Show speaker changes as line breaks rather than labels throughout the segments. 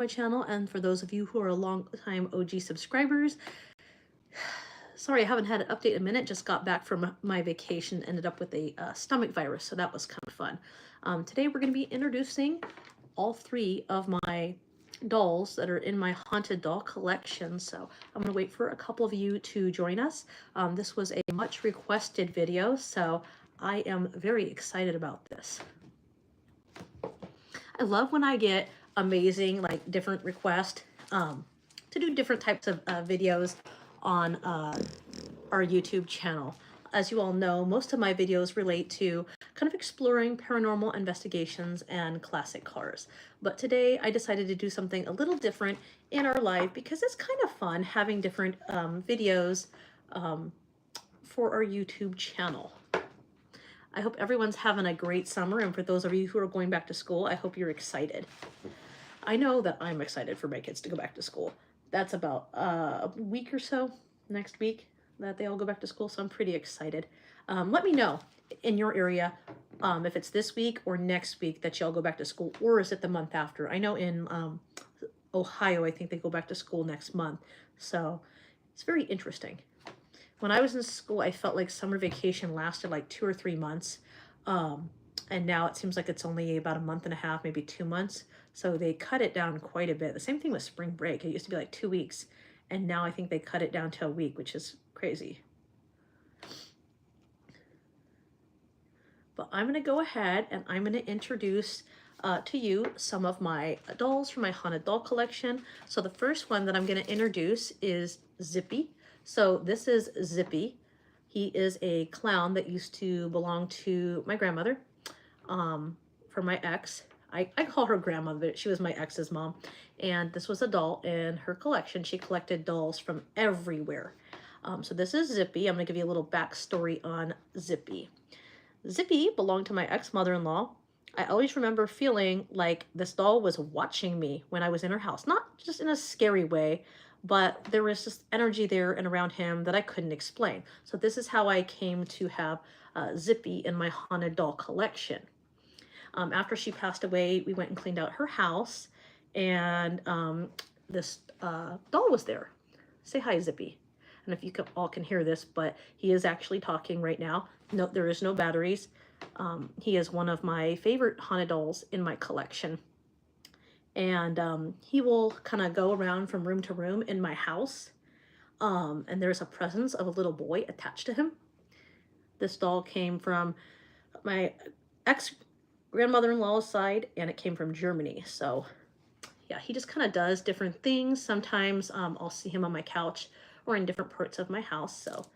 my channel, and for those of you who are long-time OG subscribers, sorry I haven't had an update in a minute. Just got back from my vacation, ended up with a stomach virus, so that was kind of fun. Today we're going to be introducing all three of my dolls that are in my haunted doll collection. So I'm going to wait for a couple of you to join us. This was a much requested video, so I am very excited about this. I love when I get amazing, like, different requests to do different types of videos on our YouTube channel. As you all know, most of my videos relate to kind of exploring paranormal investigations and classic cars. But today I decided to do something a little different in our life because it's kind of fun having different videos for our YouTube channel. I hope everyone's having a great summer, and for those of you who are going back to school, I hope you're excited. I know that I'm excited for my kids to go back to school. That's about a week or so, next week, that they all go back to school, so I'm pretty excited. Let me know in your area if it's this week or next week that y'all go back to school, or is it the month after? I know in Ohio, I think they go back to school next month, so it's very interesting. When I was in school, I felt like summer vacation lasted like 2 or 3 months. And now it seems like it's only about a month and a half, maybe 2 months. So they cut it down quite a bit. The same thing with spring break. It used to be like 2 weeks. And now I think they cut it down to a week, which is crazy. But I'm going to go ahead and I'm going to introduce to you some of my dolls from my haunted doll collection. So the first one that I'm going to introduce is Zippy. So this is Zippy. He is a clown that used to belong to my grandmother, for my ex. I call her grandmother, but she was my ex's mom. And this was a doll in her collection. She collected dolls from everywhere. So this is Zippy. I'm going to give you a little backstory on Zippy. Zippy belonged to my ex-mother-in-law. I always remember feeling like this doll was watching me when I was in her house. Not just in a scary way, but there was just energy there and around him that I couldn't explain. So this is how I came to have Zippy in my haunted doll collection. After she passed away, we went and cleaned out her house, and this doll was there. Say hi, Zippy. And if you all can hear this, but he is actually talking right now. No, there is no batteries. He is one of my favorite haunted dolls in my collection. And he will kind of go around from room to room in my house. And there's a presence of a little boy attached to him. This doll came from my ex-grandmother-in-law's side, and it came from Germany. So yeah, he just kind of does different things. Sometimes I'll see him on my couch or in different parts of my house. So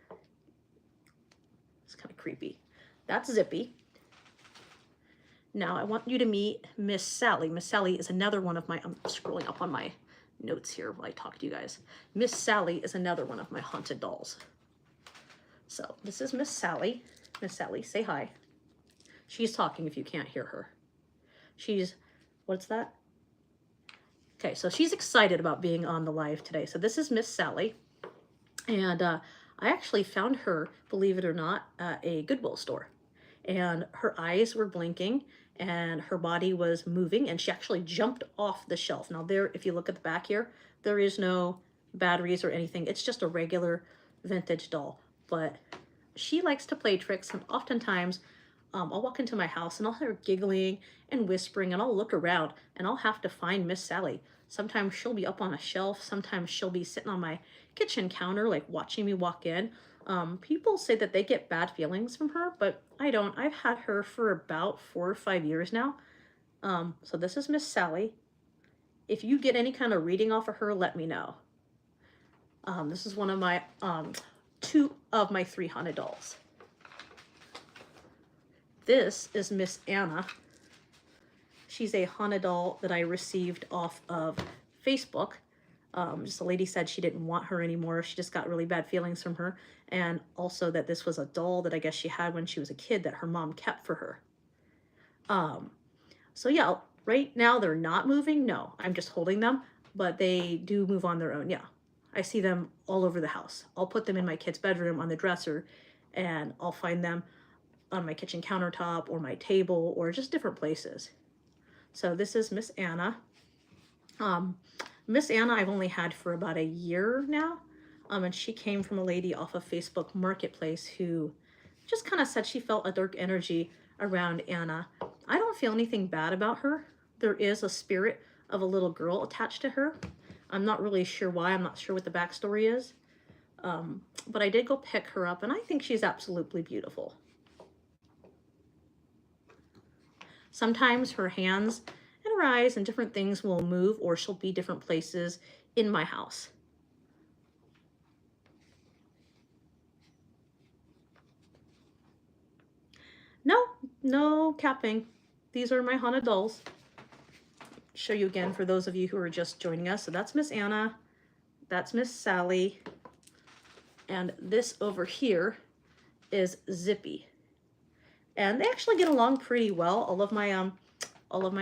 it's kind of creepy. That's Zippy. Now I want you to meet Miss Sally. Miss Sally is another one of my, I'm scrolling up on my notes here while I talk to you guys. Miss Sally is another one of my haunted dolls. So this is Miss Sally. Miss Sally, say hi. She's talking if you can't hear her. She's, what's that? Okay, so she's excited about being on the live today. So this is Miss Sally. And I actually found her, believe it or not, at a Goodwill store. And her eyes were blinking and her body was moving, and she actually jumped off the shelf. Now there, if you look at the back here, there is no batteries or anything. It's just a regular vintage doll. But she likes to play tricks, and oftentimes I'll walk into my house and I'll hear her giggling and whispering, and I'll look around and I'll have to find Miss Sally. Sometimes she'll be up on a shelf. Sometimes she'll be sitting on my kitchen counter, like watching me walk in. People say that they get bad feelings from her, but I don't. I've had her for about 4 or 5 years now. So this is Miss Sally. If you get any kind of reading off of her, let me know. This is one of my, 2 of my 3 haunted dolls. This is Miss Anna. She's a haunted doll that I received off of Facebook. Just a lady said she didn't want her anymore. She just got really bad feelings from her. And also that this was a doll that I guess she had when she was a kid that her mom kept for her. So yeah, right now they're not moving. No, I'm just holding them, but they do move on their own. Yeah, I see them all over the house. I'll put them in my kid's bedroom on the dresser, and I'll find them on my kitchen countertop or my table or just different places. So this is Miss Anna. Um, Miss Anna I've only had for about a year now. And she came from a lady off of Facebook Marketplace who just kind of said she felt a dark energy around Anna. I don't feel anything bad about her. There is a spirit of a little girl attached to her. I'm not really sure why. I'm not sure what the backstory is. But I did go pick her up, and I think she's absolutely beautiful. Sometimes her hands and her eyes and different things will move, or she'll be different places in my house. No, no capping. These are my haunted dolls. Show you again for those of you who are just joining us. So that's Miss Anna, that's Miss Sally, and this over here is Zippy. And they actually get along pretty well. All of my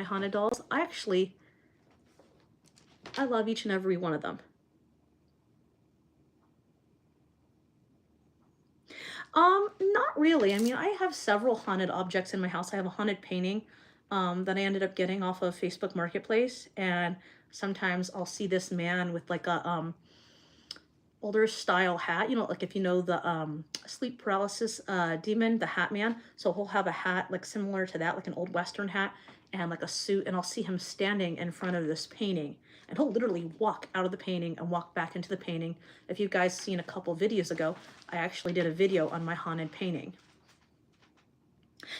haunted dolls. I love each and every one of them. Not really. I mean, I have several haunted objects in my house. I have a haunted painting that I ended up getting off of Facebook Marketplace, and sometimes I'll see this man with like a older style hat, you know, like if you know the sleep paralysis demon, the Hat Man. So he'll have a hat like similar to that, like an old Western hat, and like a suit, and I'll see him standing in front of this painting, and he'll literally walk out of the painting and walk back into the painting. If you guys seen a couple videos ago, I actually did a video on my haunted painting.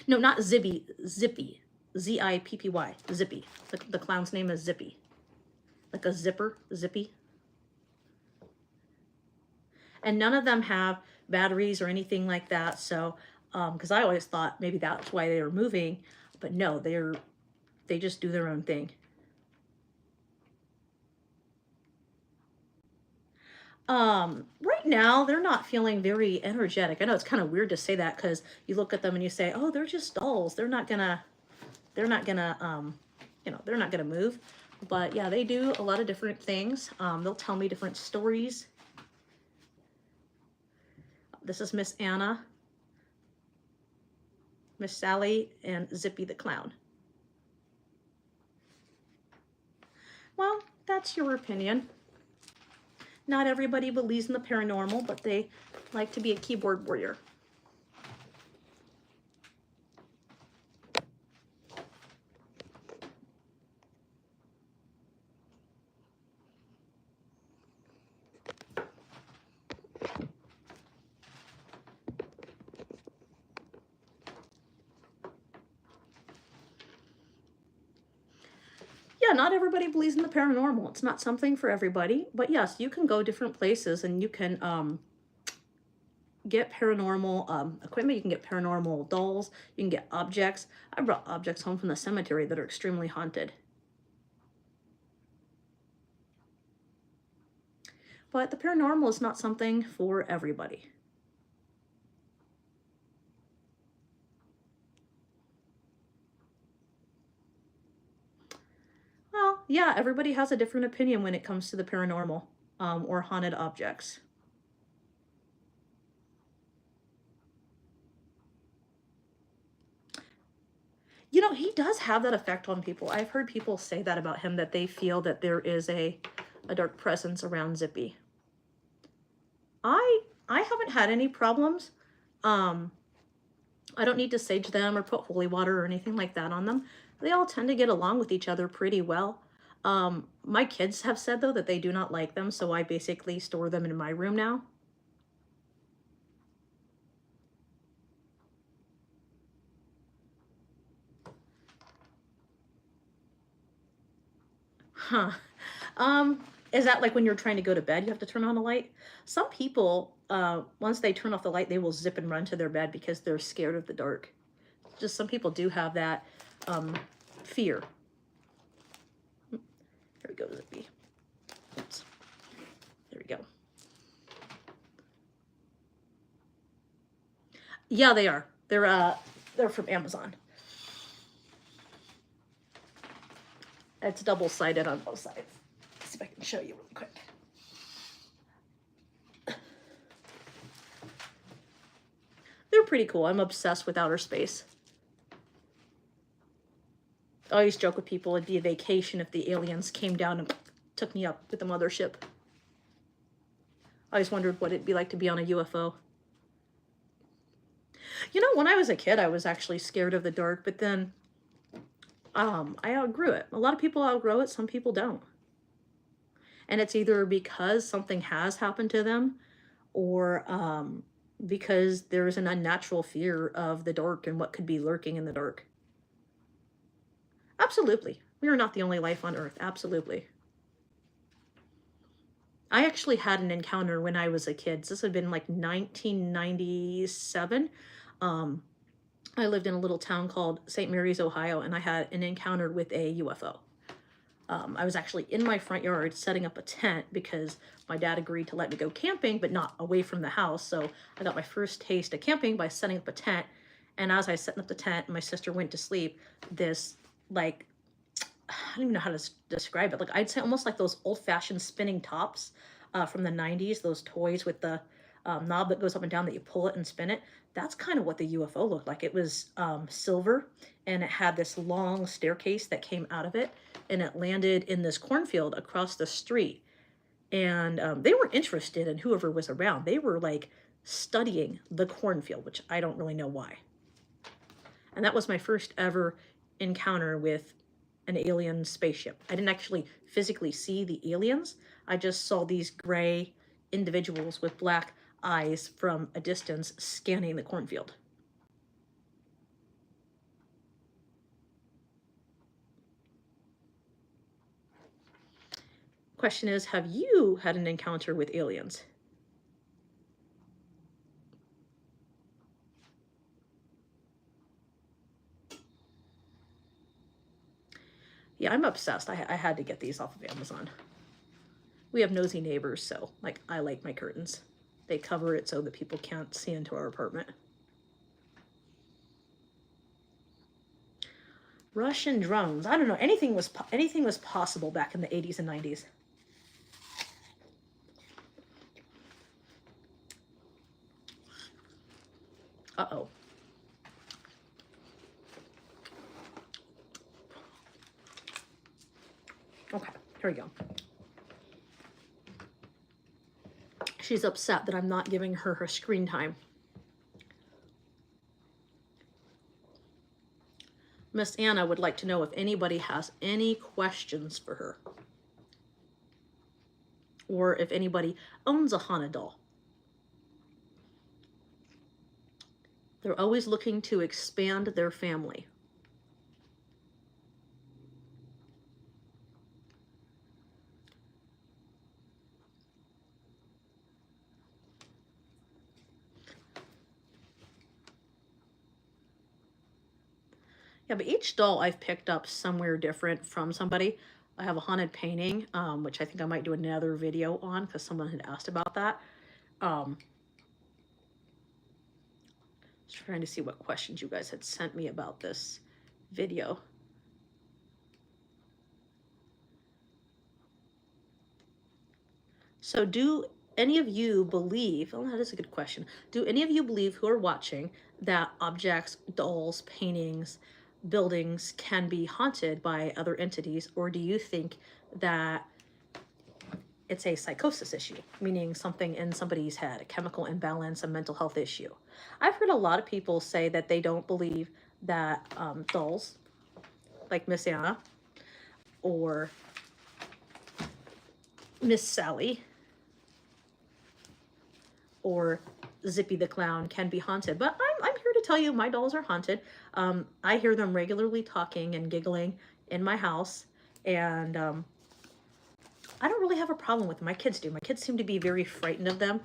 No, not Zippy, Zippy. Zippy, Zippy. The clown's name is Zippy. Like a zipper, Zippy. And none of them have batteries or anything like that. So, because I always thought maybe that's why they were moving, but no, they just do their own thing. Right now they're not feeling very energetic. I know it's kind of weird to say that because you look at them and you say, oh, they're just dolls. They're not gonna, you know, they're not gonna move. But yeah, they do a lot of different things. They'll tell me different stories. This is Miss Anna, Miss Sally, and Zippy the Clown. Well, that's your opinion. Not everybody believes in the paranormal, but they like to be a keyboard warrior. Yeah, not everybody believes in the paranormal. It's not something for everybody. But yes, you can go different places and you can get paranormal equipment. You can get paranormal dolls. You can get objects. I brought objects home from the cemetery that are extremely haunted. But the paranormal is not something for everybody. Well, yeah, everybody has a different opinion when it comes to the paranormal or haunted objects. You know, he does have that effect on people. I've heard people say that about him, that they feel that there is a dark presence around Zippy. I haven't had any problems. I don't need to sage them or put holy water or anything like that on them. They all tend to get along with each other pretty well. My kids have said, though, that they do not like them, so I basically store them in my room now. Huh. Is that like when you're trying to go to bed, you have to turn on a light? Some people, once they turn off the light, they will zip and run to their bed because they're scared of the dark. Just some people do have that fear. Here we go, Zippy. Oops. There we go. Yeah, they are. They're from Amazon. It's double-sided on both sides. Let's see if I can show you really quick. They're pretty cool. I'm obsessed with outer space. I always joke with people it'd be a vacation if the aliens came down and took me up with the mothership. I always wondered what it'd be like to be on a UFO. You know, when I was a kid, I was actually scared of the dark, but then I outgrew it. A lot of people outgrow it, some people don't. And it's either because something has happened to them or because there's an unnatural fear of the dark and what could be lurking in the dark. Absolutely. We are not the only life on Earth. Absolutely. I actually had an encounter when I was a kid. This had been like 1997. I lived in a little town called St. Mary's, Ohio, and I had an encounter with a UFO. I was actually in my front yard setting up a tent because my dad agreed to let me go camping, but not away from the house. So I got my first taste of camping by setting up a tent. And as I was setting up the tent and my sister went to sleep, this, like, I don't even know how to describe it. Like, I'd say almost like those old-fashioned spinning tops from the 90s, those toys with the knob that goes up and down that you pull it and spin it. That's kind of what the UFO looked like. It was silver, and it had this long staircase that came out of it, and it landed in this cornfield across the street. And they weren't interested in whoever was around. They were like studying the cornfield, which I don't really know why. And that was my first ever encounter with an alien spaceship. I didn't actually physically see the aliens. I just saw these gray individuals with black eyes from a distance scanning the cornfield. Question is, have you had an encounter with aliens? Yeah, I'm obsessed. I had to get these off of Amazon. We have nosy neighbors, so like I like my curtains. They cover it so that people can't see into our apartment. Russian drones. I don't know. Anything was possible back in the 80s and 90s. Uh-oh. Okay, here we go. She's upset that I'm not giving her her screen time. Miss Anna would like to know if anybody has any questions for her. Or if anybody owns a Hana doll. They're always looking to expand their family. Yeah, but each doll I've picked up somewhere different from somebody. I have a haunted painting, which I think I might do another video on because someone had asked about that. Just trying to see what questions you guys had sent me about this video. So do any of you believe, oh, that is a good question. Do any of you believe who are watching that objects, dolls, paintings, buildings can be haunted by other entities, or do you think that it's a psychosis issue, meaning something in somebody's head, a chemical imbalance, a mental health issue? I've heard a lot of people say that they don't believe that dolls, like Miss Anna or Miss Sally or Zippy the Clown can be haunted, but I'm here to tell you my dolls are haunted. I hear them regularly talking and giggling in my house, and I don't really have a problem with them. My kids do. My kids seem to be very frightened of them.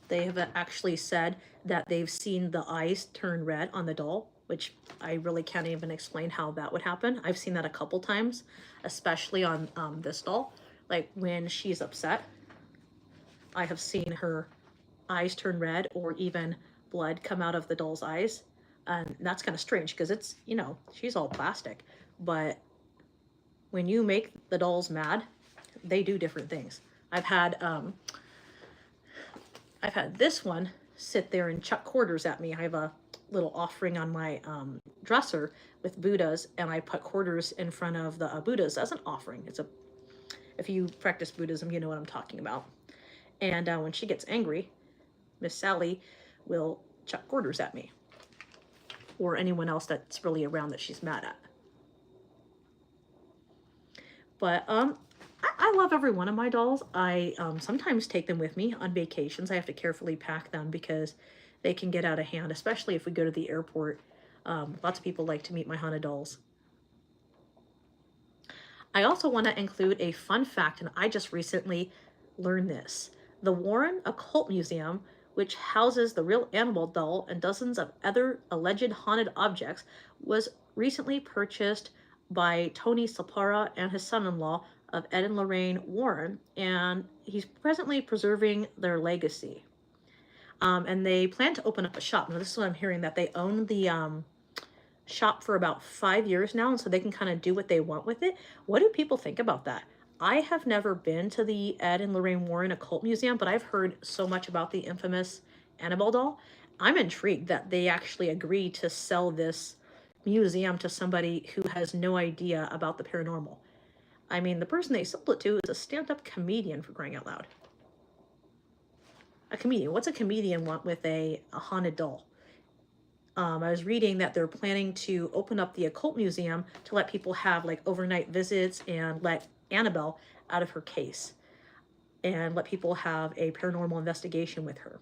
They have actually said that they've seen the eyes turn red on the doll, which I really can't even explain how that would happen. I've seen that a couple times, especially on this doll. Like when she's upset, I have seen her eyes turn red or even blood come out of the doll's eyes. And that's kind of strange because it's, you know, she's all plastic. But when you make the dolls mad, they do different things. I've had this one sit there and chuck quarters at me. I have a little offering on my dresser with Buddhas, and I put quarters in front of the Buddhas as an offering. If you practice Buddhism, you know what I'm talking about. And when she gets angry, Miss Sally will chuck quarters at me or anyone else that's really around that she's mad at. But I love every one of my dolls. I sometimes take them with me on vacations. I have to carefully pack them because they can get out of hand, especially if we go to the airport. Lots of people like to meet my haunted dolls. I also want to include a fun fact, and I just recently learned this. The Warren Occult Museum, which houses the real Annabelle doll and dozens of other alleged haunted objects, was recently purchased by Tony Sapara and his son-in-law of Ed and Lorraine Warren, and he's presently preserving their legacy. And they plan to open up a shop. Now, this is what I'm hearing, that they own the shop for about 5 years now, and so they can kind of do what they want with it. What do people think about that? I have never been to the Ed and Lorraine Warren Occult Museum, but I've heard so much about the infamous Annabelle doll. I'm intrigued that they actually agreed to sell this museum to somebody who has no idea about the paranormal. I mean, the person they sold it to is a stand-up comedian, for crying out loud. A comedian. What's a comedian want with a haunted doll? I was reading that they're planning to open up the occult museum to let people have like overnight visits and let Annabelle out of her case and let people have a paranormal investigation with her.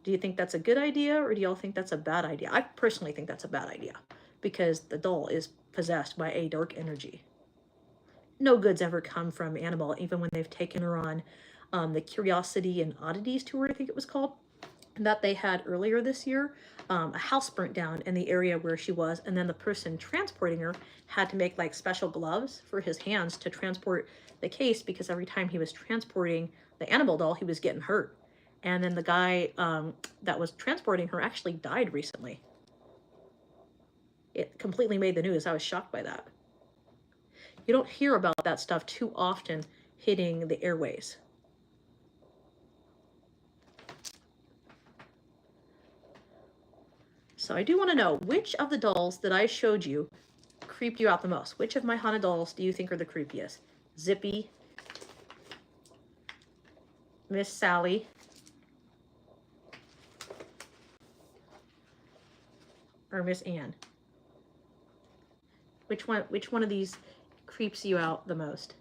Do you think that's a good idea, or do y'all think that's a bad idea? I personally think that's a bad idea because the doll is possessed by a dark energy. No good's ever come from Annabelle, even when they've taken her on the Curiosity and Oddities tour, I think it was called, that they had earlier this year. A house burnt down in the area where she was, and then the person transporting her had to make like special gloves for his hands to transport the case, because every time he was transporting the Annabelle doll, he was getting hurt. And then the guy that was transporting her actually died recently. It completely made the news. I was shocked by that. You don't hear about that stuff too often hitting the airways. So I do want to know, which of the dolls that I showed you creeped you out the most? Which of my haunted dolls do you think are the creepiest? Zippy, Miss Sally, or Miss Anne? Which one of these creeps you out the most?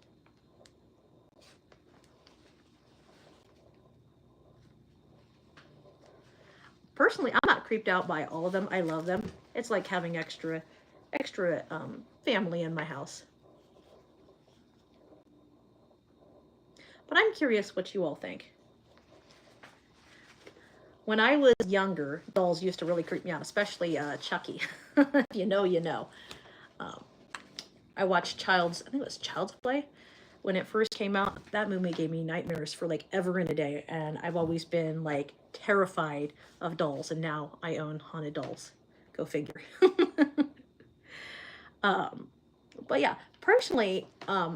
Personally, I'm not creeped out by all of them. I love them. It's like having extra family in my house. But I'm curious what you all think. When I was younger, dolls used to really creep me out, especially Chucky. If you know, you know. I watched I think it was Child's Play. When it first came out, that movie gave me nightmares for like ever and a day, and I've always been like terrified of dolls, and now I own haunted dolls. Go figure. But yeah, personally,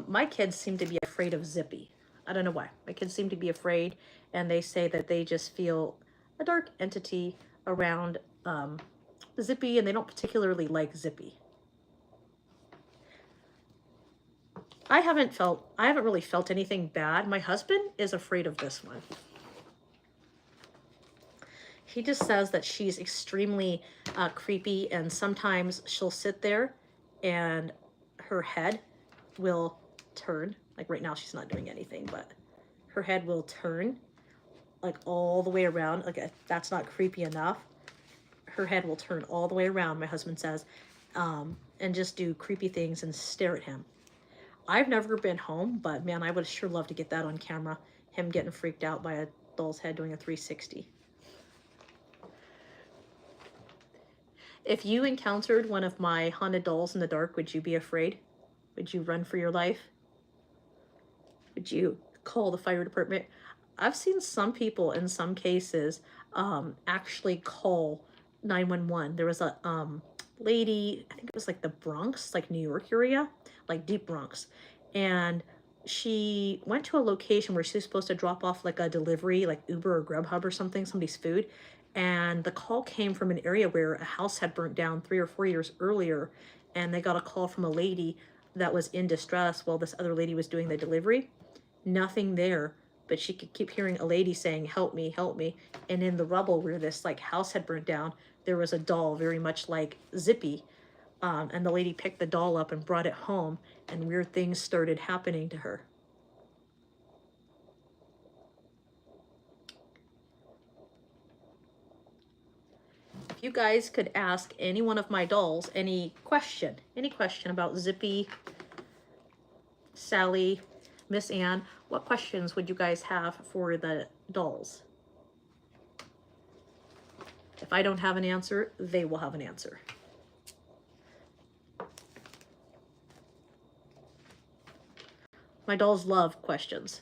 my kids seem to be afraid of Zippy. I don't know why. My kids seem to be afraid, and they say that they just feel a dark entity around Zippy, and they don't particularly like Zippy. I haven't really felt anything bad. My husband is afraid of this one. He just says that she's extremely creepy, and sometimes she'll sit there and her head will turn. Like right now she's not doing anything, but her head will turn like all the way around. Like that's not creepy enough. Her head will turn all the way around, my husband says, and just do creepy things and stare at him. I've never been home, but man, I would sure love to get that on camera. Him getting freaked out by a doll's head doing a 360. If you encountered one of my haunted dolls in the dark, would you be afraid? Would you run for your life? Would you call the fire department? I've seen some people in some cases actually call 911. There was a lady, I think it was like the Bronx, like New York area, like deep Bronx, and she went to a location where she was supposed to drop off like a delivery, like Uber or Grubhub or something, somebody's food, And the call came from an area where a house had burnt down 3 or 4 years earlier, and they got a call from a lady that was in distress while this other lady was doing the delivery. Nothing there, but she could keep hearing a lady saying, help me, help me. And in the rubble where this like house had burnt down, there was a doll very much like Zippy. And the lady picked the doll up and brought it home, and weird things started happening to her. If you guys could ask any one of my dolls any question about Zippy, Sally, Miss Anne, what questions would you guys have for the dolls? If I don't have an answer, they will have an answer. My dolls love questions.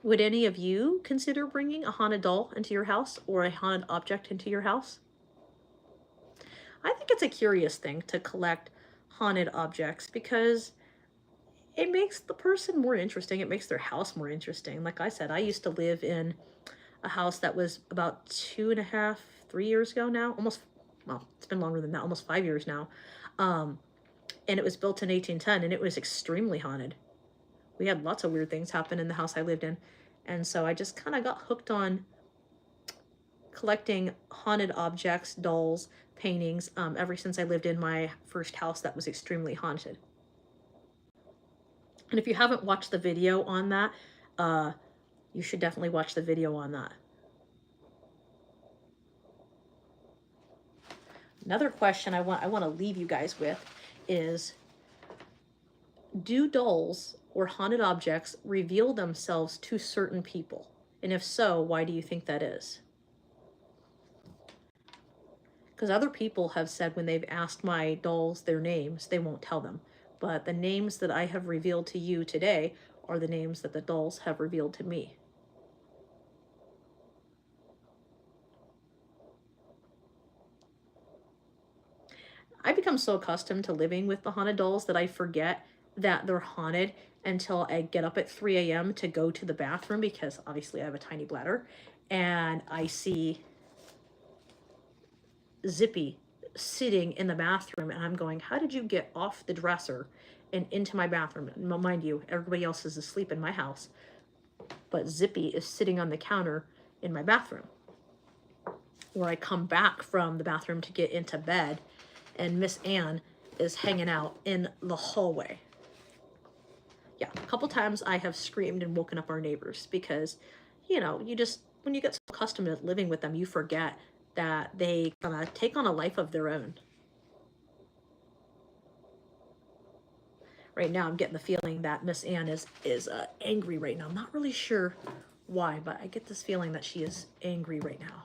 Would any of you consider bringing a haunted doll into your house or a haunted object into your house? I think it's a curious thing to collect haunted objects because it makes the person more interesting. It makes their house more interesting. Like I said, I used to live in a house that was about 2.5, 3 years ago now. Almost, well, it's been longer than that, almost 5 years now. And it was built in 1810, and it was extremely haunted. We had lots of weird things happen in the house I lived in. And so I just kind of got hooked on collecting haunted objects, dolls, paintings, ever since I lived in my first house that was extremely haunted. And if you haven't watched the video on that, you should definitely watch the video on that. Another question I want to leave you guys with is, do dolls or haunted objects reveal themselves to certain people? And if so, why do you think that is? Because other people have said when they've asked my dolls their names, they won't tell them. But the names that I have revealed to you today are the names that the dolls have revealed to me. I become so accustomed to living with the haunted dolls that I forget that they're haunted until I get up at 3 a.m. to go to the bathroom, because obviously I have a tiny bladder, and I see Zippy sitting in the bathroom, and I'm going, how did you get off the dresser and into my bathroom? Mind you, everybody else is asleep in my house, but Zippy is sitting on the counter in my bathroom. Or I come back from the bathroom to get into bed, and Miss Anne is hanging out in the hallway. Yeah, a couple times I have screamed and woken up our neighbors because, you know, you just, when you get so accustomed to living with them, you forget that they kind of take on a life of their own. Right now I'm getting the feeling that Miss Anne is angry right now. I'm not really sure why, but I get this feeling that she is angry right now.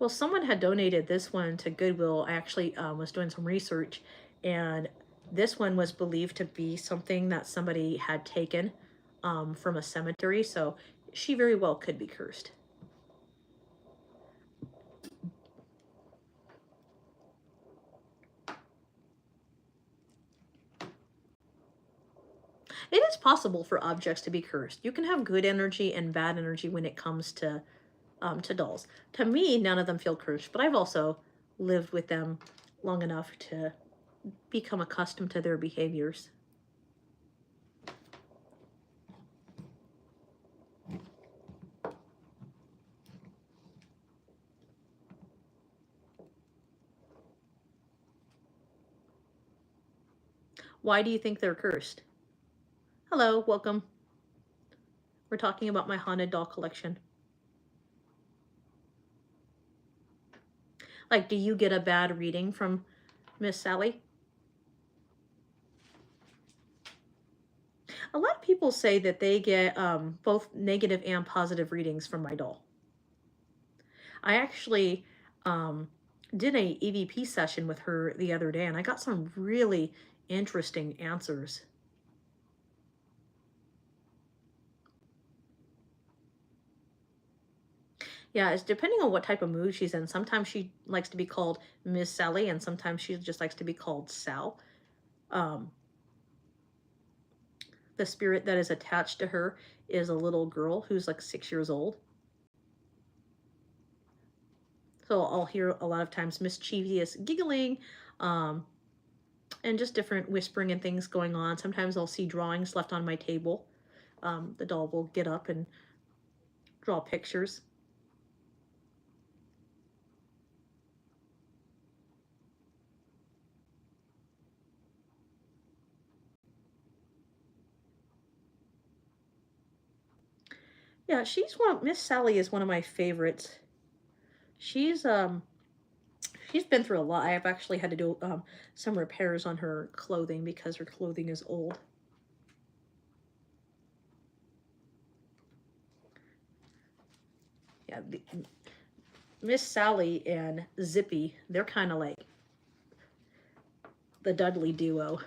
Well, someone had donated this one to Goodwill. I actually was doing some research, and this one was believed to be something that somebody had taken from a cemetery, so she very well could be cursed. It is possible for objects to be cursed. You can have good energy and bad energy when it comes to dolls. To me, none of them feel cursed, but I've also lived with them long enough to become accustomed to their behaviors. Why do you think they're cursed? Hello, welcome. We're talking about my haunted doll collection. Like, do you get a bad reading from Miss Sally? A lot of people say that they get both negative and positive readings from my doll. I actually did a EVP session with her the other day, and I got some really interesting answers. Yeah, it's depending on what type of mood she's in. Sometimes she likes to be called Miss Sally, and sometimes she just likes to be called Sal. Um, the spirit that is attached to her is a little girl who's like 6 years old. So I'll hear a lot of times mischievous giggling, um, and just different whispering and things going on. Sometimes I'll see drawings left on my table. The doll will get up and draw pictures. Yeah, Miss Sally is one of my favorites. She's she's been through a lot. I've actually had to do some repairs on her clothing because her clothing is old. Yeah, Miss Sally and Zippy, they're kind of like the Dudley duo.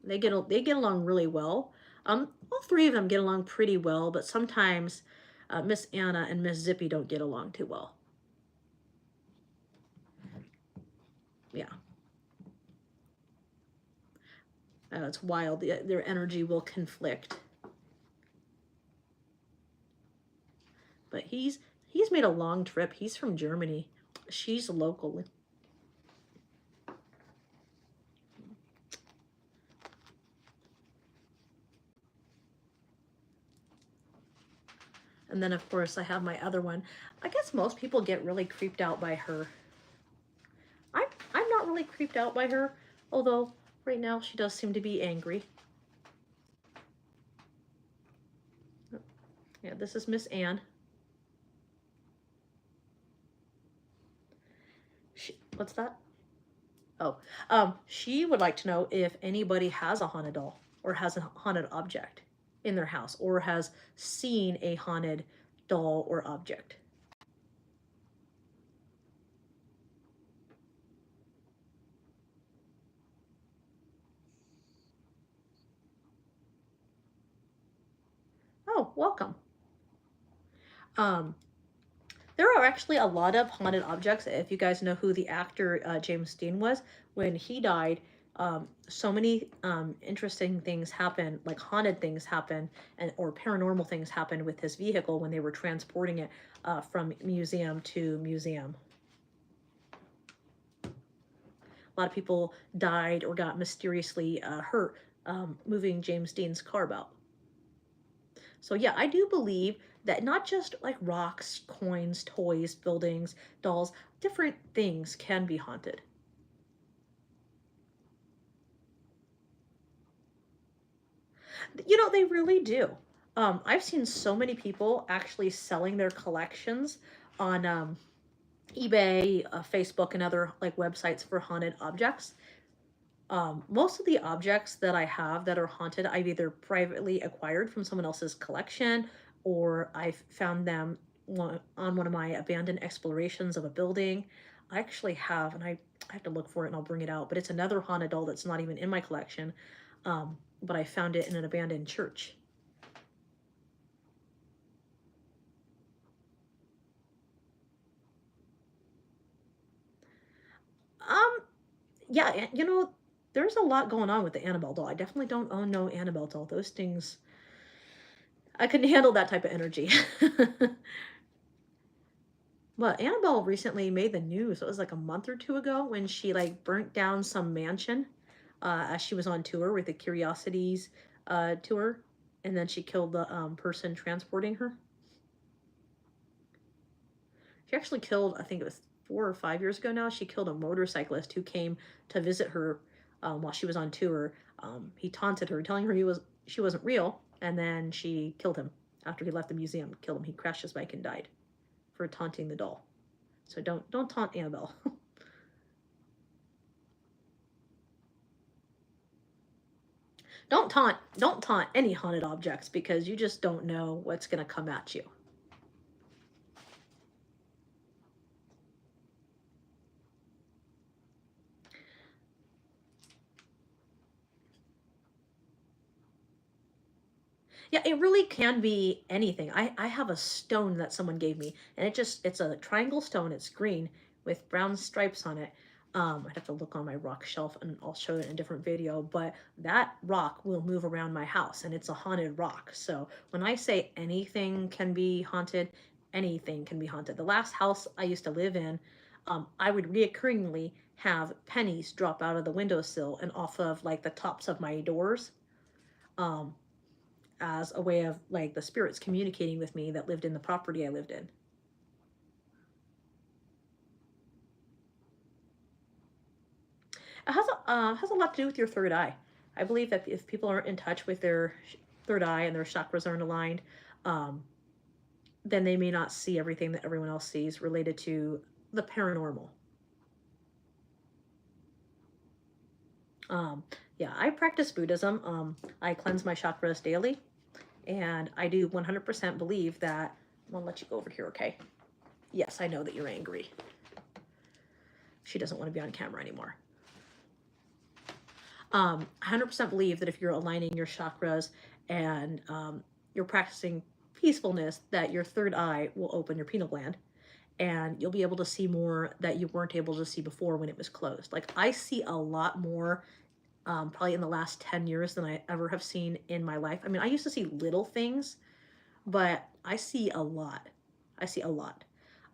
They get along really well. All three of them get along pretty well, but sometimes Miss Anna and Miss Zippy don't get along too well. Yeah, it's wild. Their energy will conflict. But he's made a long trip. He's from Germany. She's local. And then of course I have my other one. I guess most people get really creeped out by her. I'm not really creeped out by her, although right now she does seem to be angry. Yeah, this is Miss Anne. What's that? Oh, she would like to know if anybody has a haunted doll or has a haunted object in their house or has seen a haunted doll or object. Oh, welcome. Um, there are actually a lot of haunted objects. If you guys know who the actor James Dean was, when he died, so many interesting things happened, like haunted things happened, and or paranormal things happened with his vehicle when they were transporting it from museum to museum. A lot of people died or got mysteriously hurt moving James Dean's car about. So yeah, I do believe that not just like rocks, coins, toys, buildings, dolls, different things can be haunted. You know, they really do. I've seen so many people actually selling their collections on eBay, Facebook, and other like websites for haunted objects. Most of the objects that I have that are haunted, I've either privately acquired from someone else's collection or I've found them on one of my abandoned explorations of a building. I actually have, and I have to look for it and I'll bring it out, but it's another haunted doll that's not even in my collection. But I found it in an abandoned church. Um, yeah, you know, there's a lot going on with the Annabelle doll. I definitely don't own no Annabelle doll. Those things, I couldn't handle that type of energy. Well, Annabelle recently made the news. It was like a month or two ago when she like burnt down some mansion as she was on tour with the Curiosities tour, and then she killed the person transporting her. She actually killed, I think it was 4 or 5 years ago now. She killed a motorcyclist who came to visit her while she was on tour. He taunted her, telling her she wasn't real, and then she killed him after he left the museum. Killed him. He crashed his bike and died for taunting the doll. So don't taunt Annabelle. Don't taunt any haunted objects because you just don't know what's going to come at you. Yeah, it really can be anything. I have a stone that someone gave me, and it's a triangle stone. It's green with brown stripes on it. I'd have to look on my rock shelf and I'll show it in a different video, but that rock will move around my house and it's a haunted rock. So when I say anything can be haunted, anything can be haunted. The last house I used to live in, I would reoccurringly have pennies drop out of the windowsill and off of like the tops of my doors. Um, as a way of like the spirits communicating with me that lived in the property I lived in. It has a lot to do with your third eye. I believe that if people aren't in touch with their third eye and their chakras aren't aligned, um, then they may not see everything that everyone else sees related to the paranormal. Um, yeah, I practice Buddhism. I cleanse my chakras daily, and I do 100% believe that. I'm gonna let you go over here, okay? Yes, I know that you're angry. She doesn't want to be on camera anymore. 100% believe that if you're aligning your chakras and you're practicing peacefulness, that your third eye will open your pineal gland and you'll be able to see more that you weren't able to see before when it was closed. Like I see a lot more probably in the last 10 years than I ever have seen in my life. I mean, I used to see little things, but I see a lot. I see a lot.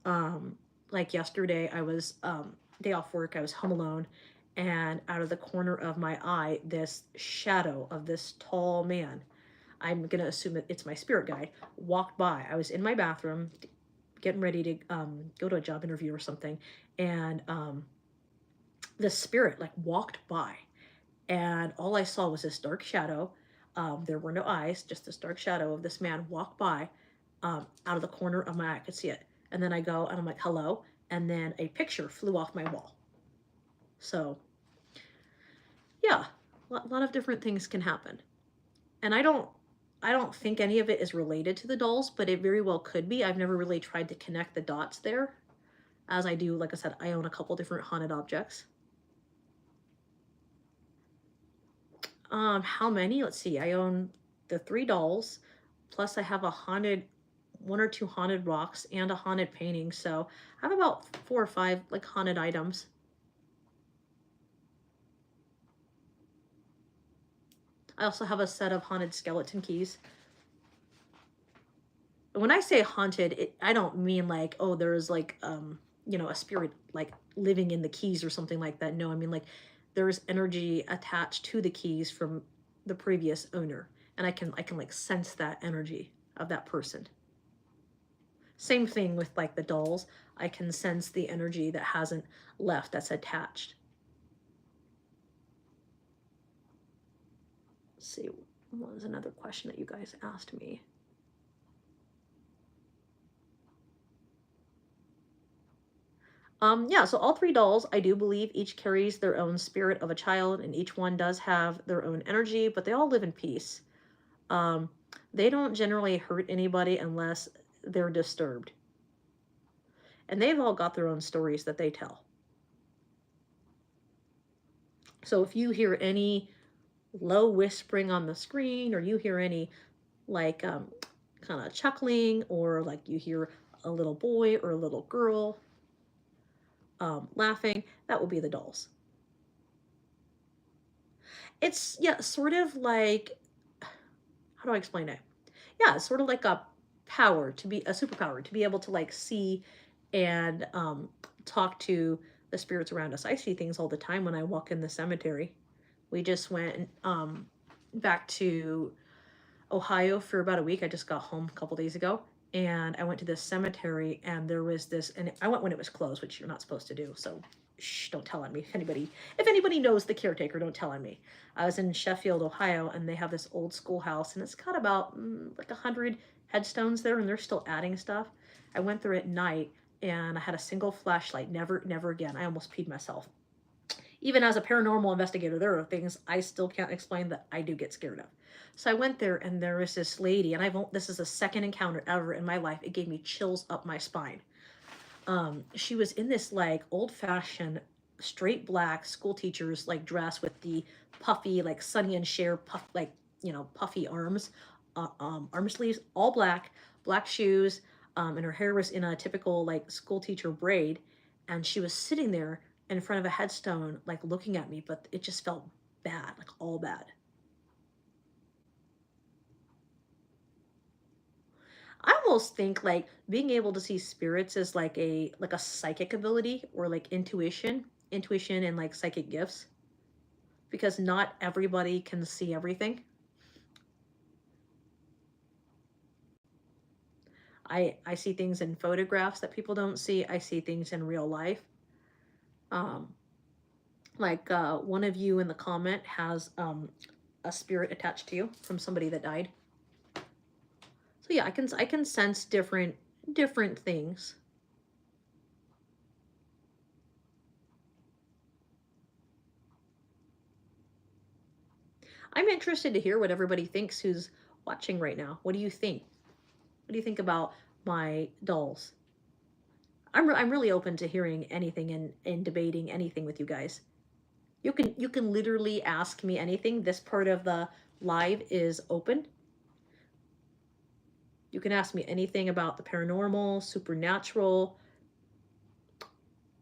Um, like yesterday, I was day off work. I was home alone, and out of the corner of my eye, this shadow of this tall man. I'm gonna assume that it's my spirit guide. Walked by. I was in my bathroom, getting ready to go to a job interview or something, and the spirit like walked by, and all I saw was this dark shadow. There were no eyes, just this dark shadow of this man walk by out of the corner of my eye. I could see it. And then I go and I'm like, hello. And then a picture flew off my wall. So, yeah, a lot of different things can happen. And I don't think any of it is related to the dolls, but it very well could be. I've never really tried to connect the dots there. As I do, like I said, I own a couple different haunted objects. How many? Let's see. I own the 3 dolls, plus I have a haunted, 1 or 2 haunted rocks and a haunted painting. So I have about 4 or 5 like haunted items. I also have a set of haunted skeleton keys. When I say haunted, I don't mean like, oh, there's like, you know, a spirit like living in the keys or something like that. No, I mean like there's energy attached to the keys from the previous owner. And I can like sense that energy of that person. Same thing with like the dolls. I can sense the energy that hasn't left that's attached. Let's see, what was another question that you guys asked me? Yeah, so all 3 dolls, I do believe each carries their own spirit of a child, and each one does have their own energy, but they all live in peace. Um, they don't generally hurt anybody unless they're disturbed. And they've all got their own stories that they tell. So if you hear any low whispering on the screen, or you hear any like kind of chuckling, or like you hear a little boy or a little girl laughing, that will be the dolls. It's, yeah, sort of like, how do I explain it? Yeah, it's sort of like a power, to be a superpower, to be able to like see and talk to the spirits around us. I see things all the time when I walk in the cemetery. We just went back to Ohio for about a week. I just got home a couple days ago, and I went to this cemetery, and there was this, and I went when it was closed, which you're not supposed to do. So, shh, don't tell on me. If anybody knows the caretaker, don't tell on me. I was in Sheffield, Ohio, and they have this old schoolhouse, and it's got about like 100 headstones there, and they're still adding stuff. I went there at night, and I had a single flashlight. Never again. I almost peed myself. Even as a paranormal investigator, there are things I still can't explain that I do get scared of. So I went there, and there was this lady, and this is the second encounter ever in my life. It gave me chills up my spine. She was in this like old-fashioned straight black school teacher's like dress with the puffy like Sonny and Cher puff, like, you know, puffy arms. arm sleeves, all black, black shoes, and her hair was in a typical like school teacher braid, and she was sitting there in front of a headstone, like looking at me, but it just felt bad, like all bad. I almost think like being able to see spirits is like a psychic ability or like intuition and like psychic gifts because not everybody can see everything. I see things in photographs that people don't see. I see things in real life. Um, like one of you in the comment has a spirit attached to you from somebody that died. So yeah, I can sense different things. I'm interested to hear what everybody thinks who's watching right now. What do you think? What do you think about my dolls? I'm really open to hearing anything and debating anything with you guys. You can literally ask me anything. This part of the live is open. You can ask me anything about the paranormal, supernatural.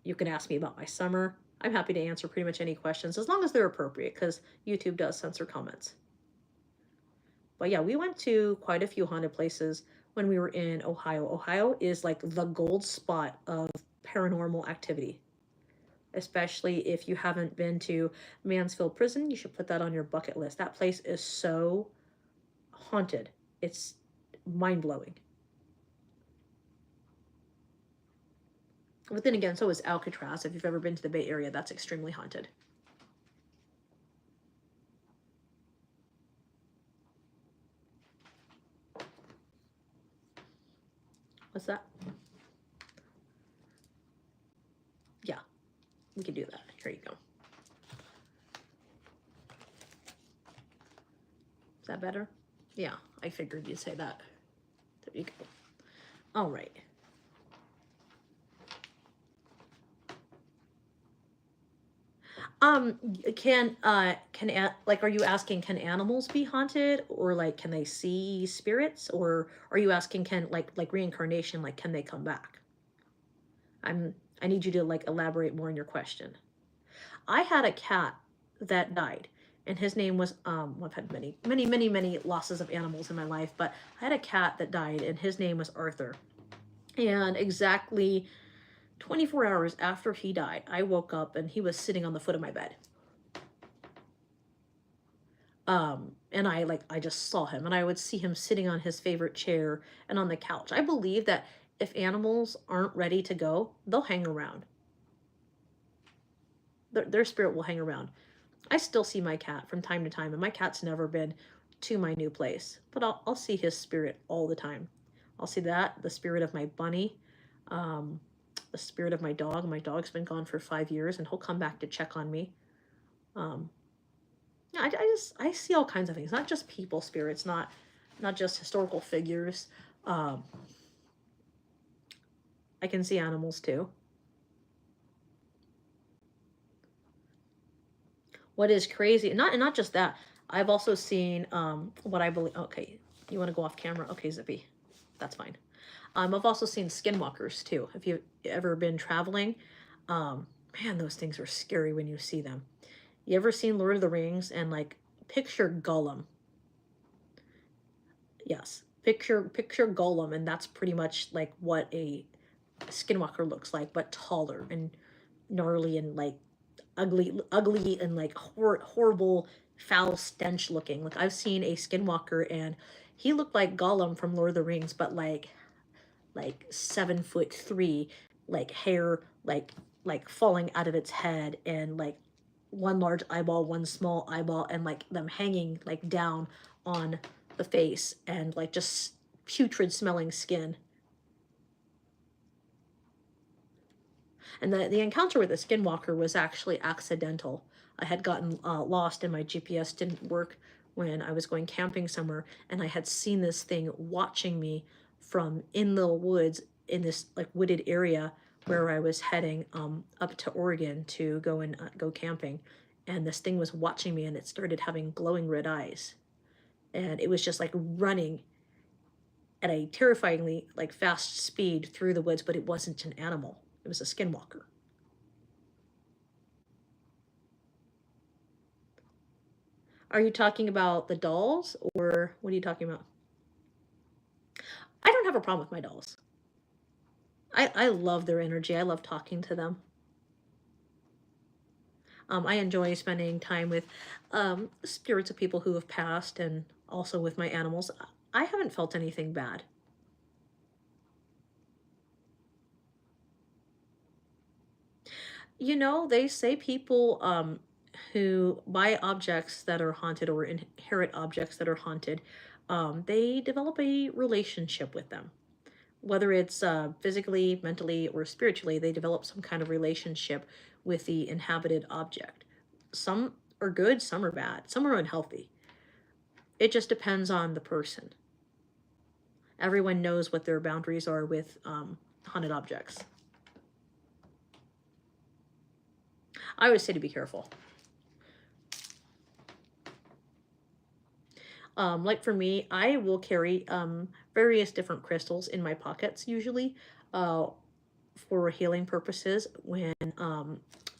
You can ask me about my summer. I'm happy to answer pretty much any questions as long as they're appropriate because YouTube does censor comments. But yeah, we went to quite a few haunted places when we were in Ohio. Ohio is like the gold spot of paranormal activity. Especially if you haven't been to Mansfield Prison, you should put that on your bucket list. That place is so haunted. It's mind-blowing. But then again, so is Alcatraz. If you've ever been to the Bay Area, that's extremely haunted. What's that? Yeah, we can do that. Here you go. Is that better? Yeah, I figured you'd say that. There you go. All right. Can like, are you asking can animals be haunted, or like can they see spirits, or are you asking can like reincarnation, like can they come back? I need you to like elaborate more on your question. I had a cat that died, and his name was well, I've had many losses of animals in my life, but I had a cat that died, and his name was Arthur. And exactly 24 hours after he died, I woke up and he was sitting on the foot of my bed. And I just saw him, and I would see him sitting on his favorite chair and on the couch. I believe that if animals aren't ready to go, they'll hang around. Their spirit will hang around. I still see my cat from time to time, and my cat's never been to my new place, but I'll see his spirit all the time. I'll see that, the spirit of my bunny, the spirit of my dog. My dog's been gone for 5 years, and he'll come back to check on me. Yeah, I see all kinds of things, not just people spirits, not just historical figures. Um, I can see animals too. What is crazy, not just that. I've also seen what I believe. Okay, you want to go off camera? Okay, Zippy, that's fine. I've also seen skinwalkers too. If you've ever been traveling, man, those things are scary when you see them. You ever seen Lord of the Rings and like picture Gollum? Yes, picture Gollum, and that's pretty much like what a skinwalker looks like, but taller and gnarly and like ugly and like horrible, foul stench looking. Like I've seen a skinwalker and he looked like Gollum from Lord of the Rings, but like 7'3", like hair like falling out of its head, and like one large eyeball, one small eyeball, and like them hanging like down on the face, and like just putrid smelling skin. And the encounter with the skinwalker was actually accidental. I had gotten lost, and my GPS didn't work when I was going camping somewhere, and I had seen this thing watching me from in the woods in this like wooded area where I was heading up to Oregon to go and go camping. And this thing was watching me, and it started having glowing red eyes. and it was just like running at a terrifyingly like fast speed through the woods, but it wasn't an animal. It was a skinwalker. Are you talking about the dolls or what are you talking about? I don't have a problem with my dolls. I love their energy. I love talking to them. I enjoy spending time with spirits of people who have passed and also with my animals. I haven't felt anything bad. You know, they say people who buy objects that are haunted or inherit objects that are haunted, they develop a relationship with them. Whether it's physically, mentally, or spiritually, they develop some kind of relationship with the inhabited object. Some are good, some are bad, some are unhealthy. It just depends on the person. Everyone knows what their boundaries are with haunted objects. I always say to be careful. Like for me, I will carry various different crystals in my pockets usually for healing purposes when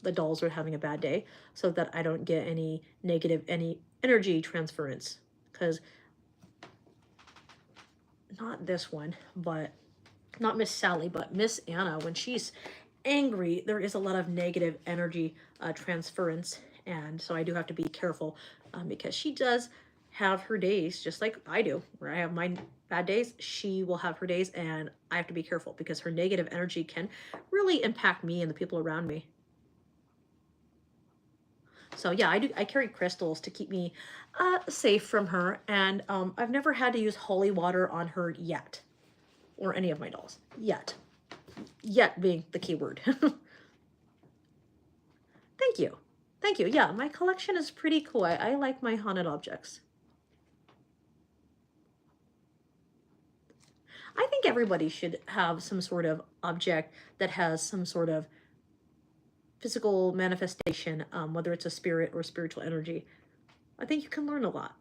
the dolls are having a bad day, so that I don't get any negative any energy transference. Because not this one, but not Miss Sally, but Miss Anna, when she's angry, there is a lot of negative energy transference, and so I do have to be careful because she does have her days just like I do, where I have my bad days. She will have her days, and I have to be careful because her negative energy can really impact me and the people around me. So yeah, I carry crystals to keep me safe from her, and I've never had to use holy water on her yet, or any of my dolls yet. Yet being the key word. Thank you. Thank you. Yeah, my collection is pretty cool. I like my haunted objects. I think everybody should have some sort of object that has some sort of physical manifestation, whether it's a spirit or spiritual energy. I think you can learn a lot.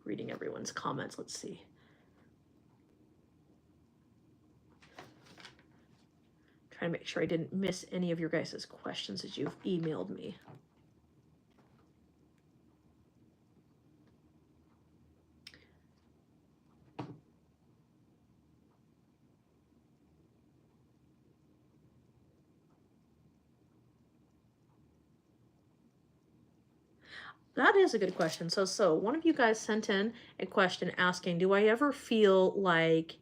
Reading everyone's comments, let's see. Trying to make sure I didn't miss any of your guys' questions as you've emailed me. That is a good question. So one of you guys sent in a question asking, do I ever feel like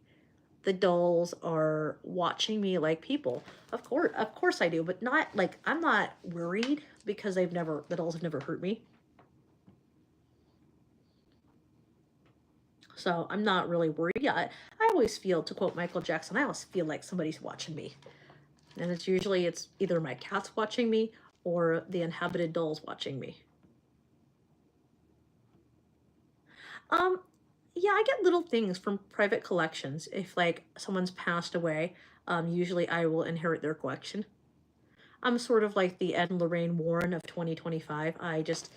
the dolls are watching me like people? Of course I do, but not like, I'm not worried because the dolls have never hurt me. So I'm not really worried. Yeah, I always feel, to quote Michael Jackson, I always feel like somebody's watching me. And it's either my cat's watching me or the inhabited dolls watching me. Um, yeah, I get little things from private collections. If like someone's passed away, usually I will inherit their collection. I'm sort of like the Ed and Lorraine Warren of 2025. I just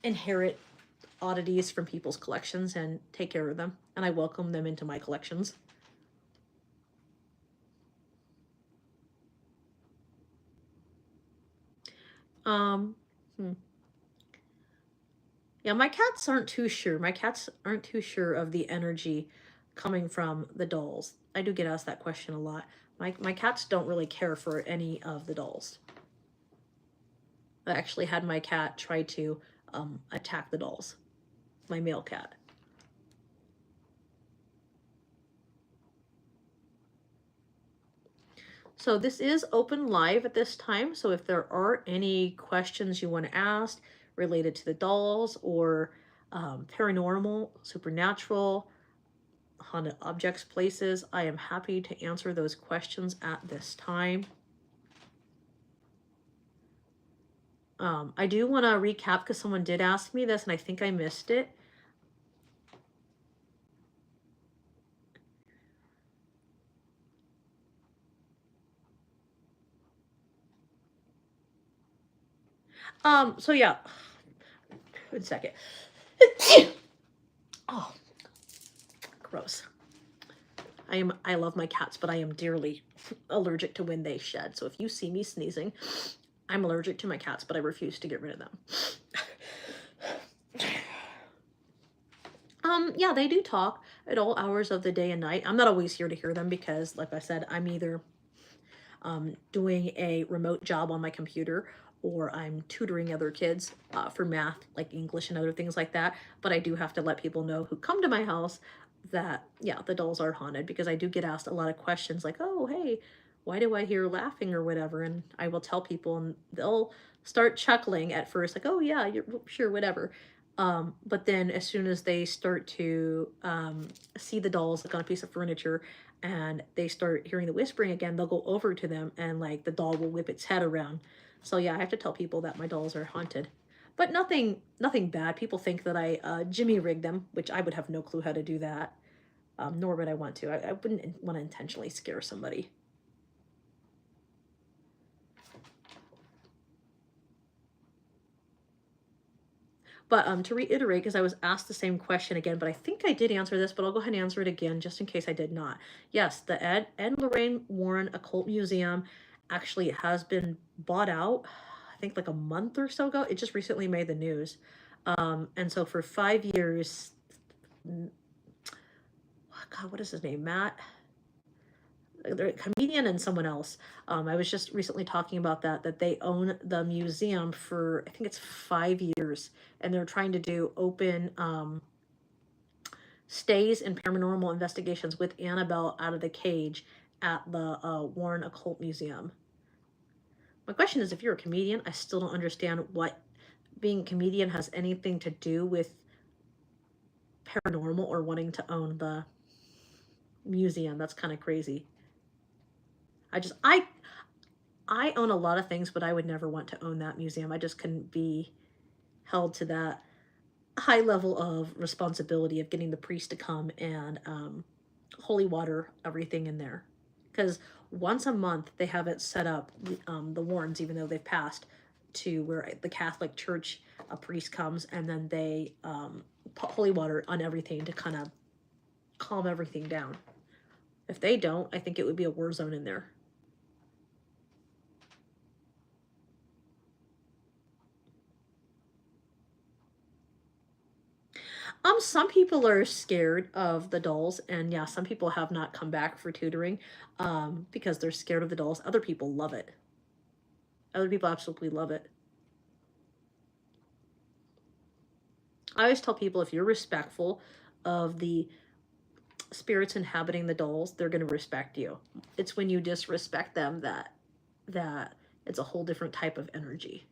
inherit oddities from people's collections and take care of them, and I welcome them into my collections. Um, hmm. Yeah, my cats aren't too sure. My cats aren't too sure of the energy coming from the dolls. I do get asked that question a lot. My cats don't really care for any of the dolls. I actually had my cat try to attack the dolls, my male cat. So this is open live at this time. So if there are any questions you want to ask related to the dolls or paranormal, supernatural, haunted objects, places, I am happy to answer those questions at this time. I do want to recap because someone did ask me this and I think I missed it. So yeah. Wait a second. Oh, gross. I love my cats, but I am dearly allergic to when they shed. So if you see me sneezing, I'm allergic to my cats, but I refuse to get rid of them. Yeah, they do talk at all hours of the day and night. I'm not always here to hear them because, like I said, I'm either doing a remote job on my computer or I'm tutoring other kids for math, like English and other things like that. But I do have to let people know who come to my house that, yeah, the dolls are haunted, because I do get asked a lot of questions like, oh, hey, why do I hear laughing or whatever? And I will tell people and they'll start chuckling at first, like, oh, yeah, you're sure, whatever. But then as soon as they start to see the dolls like on a piece of furniture and they start hearing the whispering again, they'll go over to them and like the doll will whip its head around. So yeah, I have to tell people that my dolls are haunted. But nothing bad. People think that I Jimmy rigged them, which I would have no clue how to do that. Nor would I want to. I wouldn't want to intentionally scare somebody. But to reiterate, because I was asked the same question again, but I think I did answer this, but I'll go ahead and answer it again just in case I did not. Yes, the Ed and Lorraine Warren Occult Museum actually has been bought out, I think like a month or so ago. It just recently made the news. And so for 5 years, God, what is his name? Matt? They're a comedian and someone else. I was just recently talking about that they own the museum for, I think it's 5 years, and they're trying to do open stays in paranormal investigations with Annabelle out of the cage at the Warren Occult Museum. My question is, if you're a comedian, I still don't understand what being a comedian has anything to do with paranormal or wanting to own the museum. That's kind of crazy. I own a lot of things, but I would never want to own that museum. I just couldn't be held to that high level of responsibility of getting the priest to come and holy water everything in there. Because once a month they have it set up, the Warrens, even though they've passed, to where the Catholic Church, a priest comes and then they put holy water on everything to kind of calm everything down. If they don't, I think it would be a war zone in there. Some people are scared of the dolls, and yeah, some people have not come back for tutoring, because they're scared of the dolls. Other people love it. Other people absolutely love it. I always tell people, if you're respectful of the spirits inhabiting the dolls, they're going to respect you. It's when you disrespect them that it's a whole different type of energy.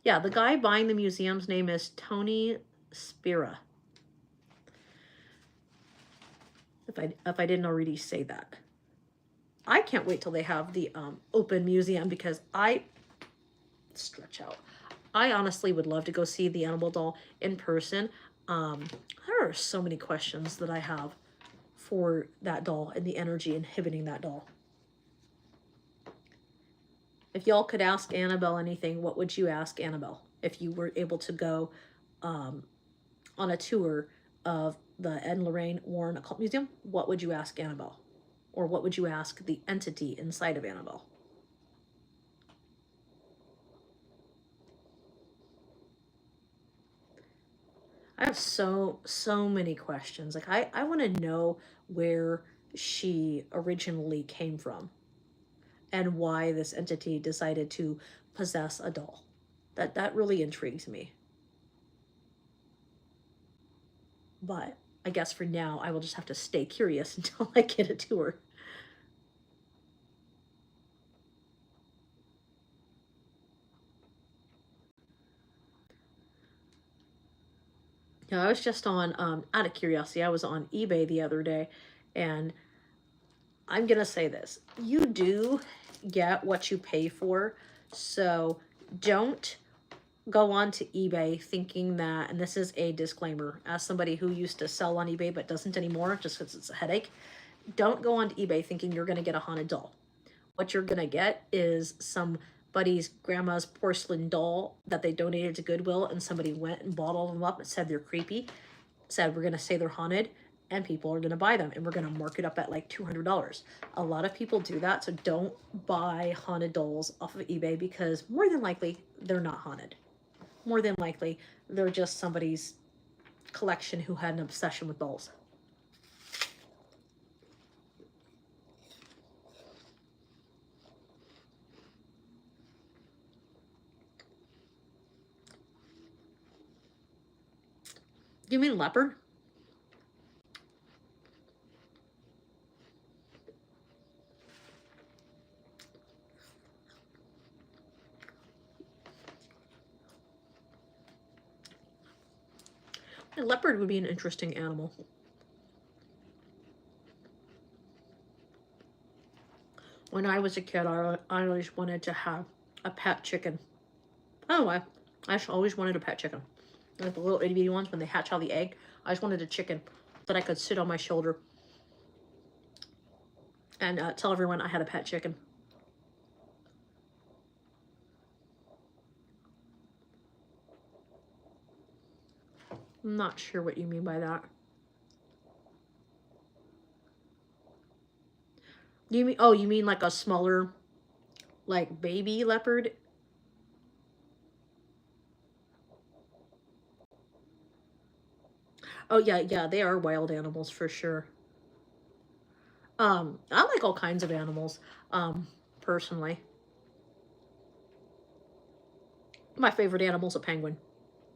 Yeah, the guy buying the museum's name is Tony Spira. If I didn't already say that. I can't wait till they have the open museum, because I stretch out. I honestly would love to go see the Annabelle doll in person. There are so many questions that I have for that doll and the energy inhibiting that doll. If y'all could ask Annabelle anything, what would you ask Annabelle if you were able to go on a tour of the Ed and Lorraine Warren Occult Museum? What would you ask Annabelle? Or what would you ask the entity inside of Annabelle? I have so many questions. Like I want to know where she originally came from and why this entity decided to possess a doll. That really intrigues me. But I guess for now I will just have to stay curious until I get a tour. Yeah, I was just on out of curiosity, I was on eBay the other day, and I'm gonna say this. You do get what you pay for, so don't go on to eBay thinking that, and this is a disclaimer, as somebody who used to sell on eBay but doesn't anymore just because it's a headache, don't go onto eBay thinking you're going to get a haunted doll. What you're going to get is somebody's grandma's porcelain doll that they donated to Goodwill, and somebody went and bought all of them up and said they're creepy, said we're going to say they're haunted, and people are going to buy them, and we're going to mark it up at like $200. A lot of people do that, so don't buy haunted dolls off of eBay, because more than likely they're not haunted. More than likely they're just somebody's collection who had an obsession with dolls. You mean leopard? A leopard would be an interesting animal. When I was a kid, I always wanted to have a pet chicken. Oh, I just always wanted a pet chicken. Like the little itty bitty ones, when they hatch out the egg, I just wanted a chicken that I could sit on my shoulder and tell everyone I had a pet chicken. I'm not sure what you mean by that. You mean, oh, you mean like a smaller, like baby leopard? Oh yeah, yeah, they are wild animals for sure. I like all kinds of animals, personally. My favorite animal is a penguin.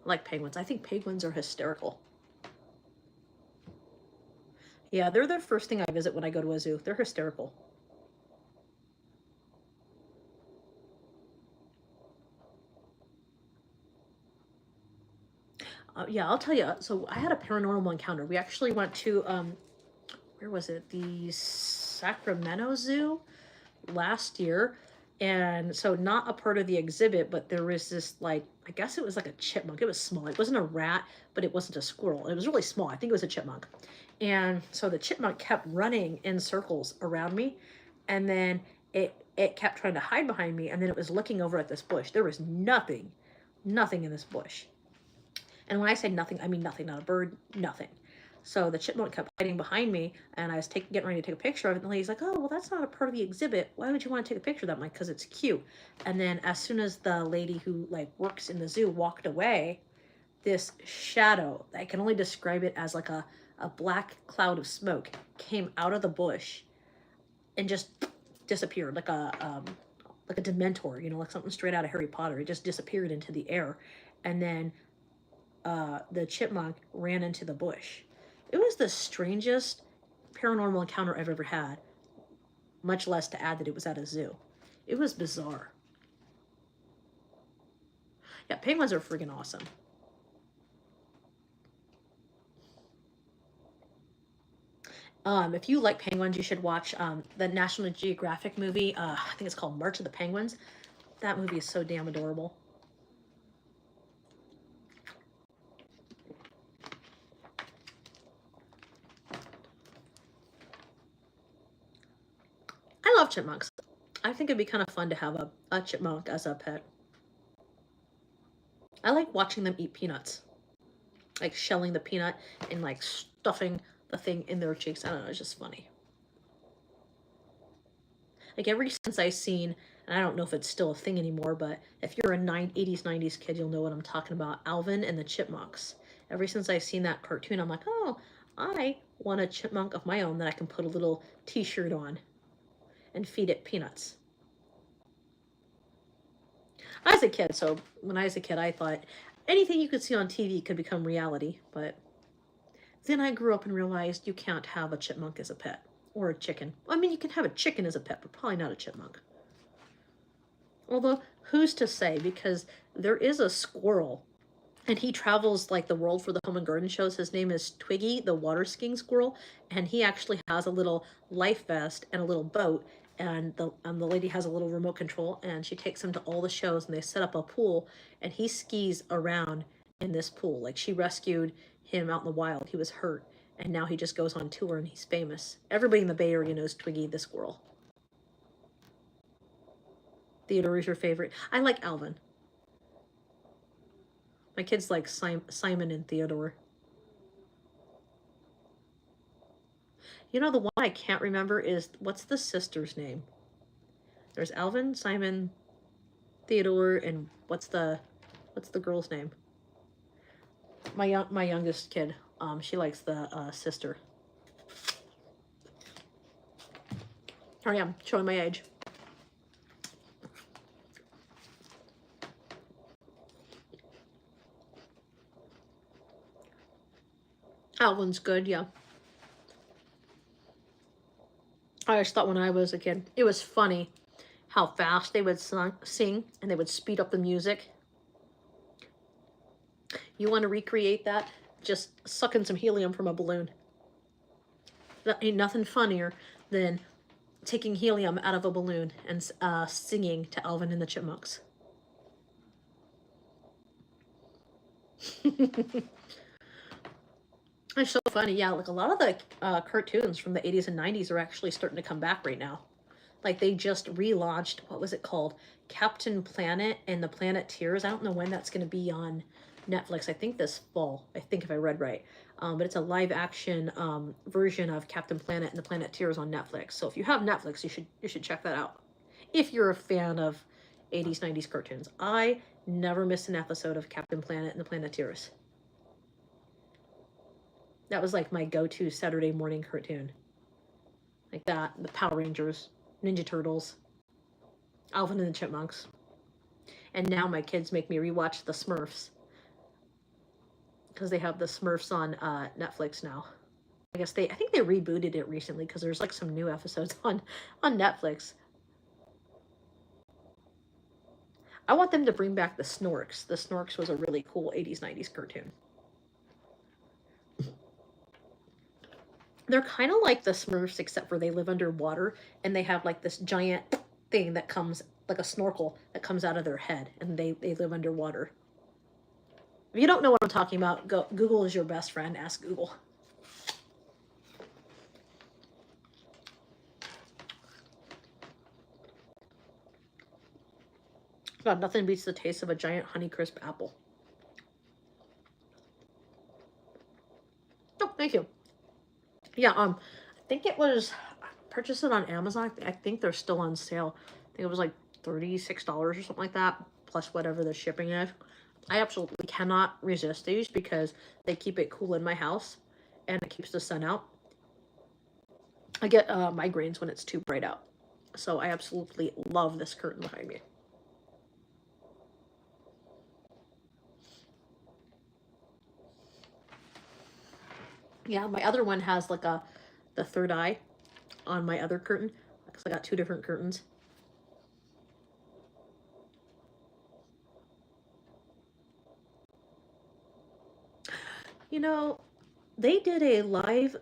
I like penguins. I think penguins are hysterical. Yeah, they're the first thing I visit when I go to a zoo. They're hysterical. Yeah, I'll tell you. So I had a paranormal encounter. We actually went to, where was it? The Sacramento Zoo last year. And so not a part of the exhibit, but there was this, like, I guess it was like a chipmunk. It was small. It wasn't a rat, but it wasn't a squirrel. It was really small. I think it was a chipmunk. And so the chipmunk kept running in circles around me. And then it kept trying to hide behind me. And then it was looking over at this bush. There was nothing in this bush. And when I say nothing, I mean nothing, not a bird, nothing. So the chipmunk kept hiding behind me, and I was getting ready to take a picture of it. And the lady's like, "Oh, well, that's not a part of the exhibit. Why would you want to take a picture of that?" I'm like, "Because it's cute." And then as soon as the lady who like works in the zoo walked away, this shadow, I can only describe it as like a black cloud of smoke, came out of the bush and just disappeared like a Dementor, you know, like something straight out of Harry Potter. It just disappeared into the air, and then the chipmunk ran into the bush. It was the strangest paranormal encounter I've ever had, much less to add that it was at a zoo. It was bizarre. Yeah, penguins are freaking awesome. If you like penguins, you should watch the National Geographic movie. I think it's called March of the Penguins. That movie is so damn adorable. I love chipmunks. I think it'd be kind of fun to have a chipmunk as a pet. I like watching them eat peanuts. Like shelling the peanut and like stuffing the thing in their cheeks. I don't know, it's just funny. Like ever since I seen, and I don't know if it's still a thing anymore, but if you're a 80s, 90s kid, you'll know what I'm talking about. Alvin and the Chipmunks. Ever since I seen that cartoon, I'm like, oh, I want a chipmunk of my own that I can put a little t-shirt on and feed it peanuts. I was a kid, so when I was a kid, I thought anything you could see on TV could become reality, but then I grew up and realized you can't have a chipmunk as a pet. Or a chicken. I mean, you can have a chicken as a pet, but probably not a chipmunk. Although, who's to say? Because there is a squirrel, and he travels like the world for the home and garden shows. His name is Twiggy, the water skiing squirrel, and he actually has a little life vest and a little boat. And the lady has a little remote control, and she takes him to all the shows, and they set up a pool, and he skis around in this pool. Like she rescued him out in the wild. He was hurt, And now he just goes on tour and he's famous. Everybody in the Bay Area knows Twiggy the squirrel. Theodore is your favorite. I like Alvin. My kids like Simon and Theodore. You know, the one I can't remember is, what's the sister's name? There's Alvin, Simon, Theodore, and what's the girl's name? My youngest kid. She likes the sister. Here I am, showing my age. Alvin's good, yeah. I just thought when I was a kid, it was funny how fast they would sing and they would speed up the music. You want to recreate that? Just sucking some helium from a balloon. That ain't nothing funnier than taking helium out of a balloon and singing to Alvin and the Chipmunks. It's so funny. Yeah, like a lot of the cartoons from the 80s and 90s are actually starting to come back right now. Like they just relaunched, what was it called? Captain Planet and the Planeteers. I don't know when that's going to be on Netflix. I think this fall. I think if I read right. But it's a live action version of Captain Planet and the Planeteers on Netflix. So if you have Netflix, you should check that out. If you're a fan of 80s, 90s cartoons. I never missed an episode of Captain Planet and the Planeteers. That was like my go-to Saturday morning cartoon. Like that, the Power Rangers, Ninja Turtles, Alvin and the Chipmunks. And now my kids make me rewatch the Smurfs. Because they have the Smurfs on Netflix now. I think they rebooted it recently because there's like some new episodes on Netflix. I want them to bring back the Snorks. The Snorks was a really cool 80s, 90s cartoon. They're kind of like the Smurfs, except for they live underwater, and they have like this giant thing that comes, like a snorkel, that comes out of their head, and they live underwater. If you don't know what I'm talking about, Google is your best friend. Ask Google. God, nothing beats the taste of a giant Honeycrisp apple. Oh, thank you. Yeah, I think it was, I purchased it on Amazon. I think they're still on sale. I think it was like $36 or something like that, plus whatever the shipping is. I absolutely cannot resist these because they keep it cool in my house and it keeps the sun out. I get migraines when it's too bright out. So I absolutely love this curtain behind me. Yeah, my other one has like the third eye on my other curtain because I got two different curtains. You know, they did a live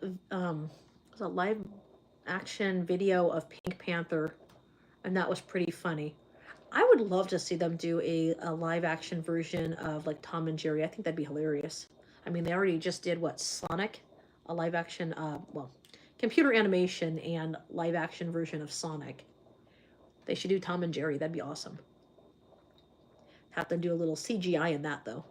action video of Pink Panther, and that was pretty funny. I would love to see them do a live action version of like Tom and Jerry. I think that'd be hilarious. I mean, they already just did what, Sonic, a live action, well, computer animation and live action version of Sonic. They should do Tom and Jerry. That'd be awesome. Have them do a little CGI in that though.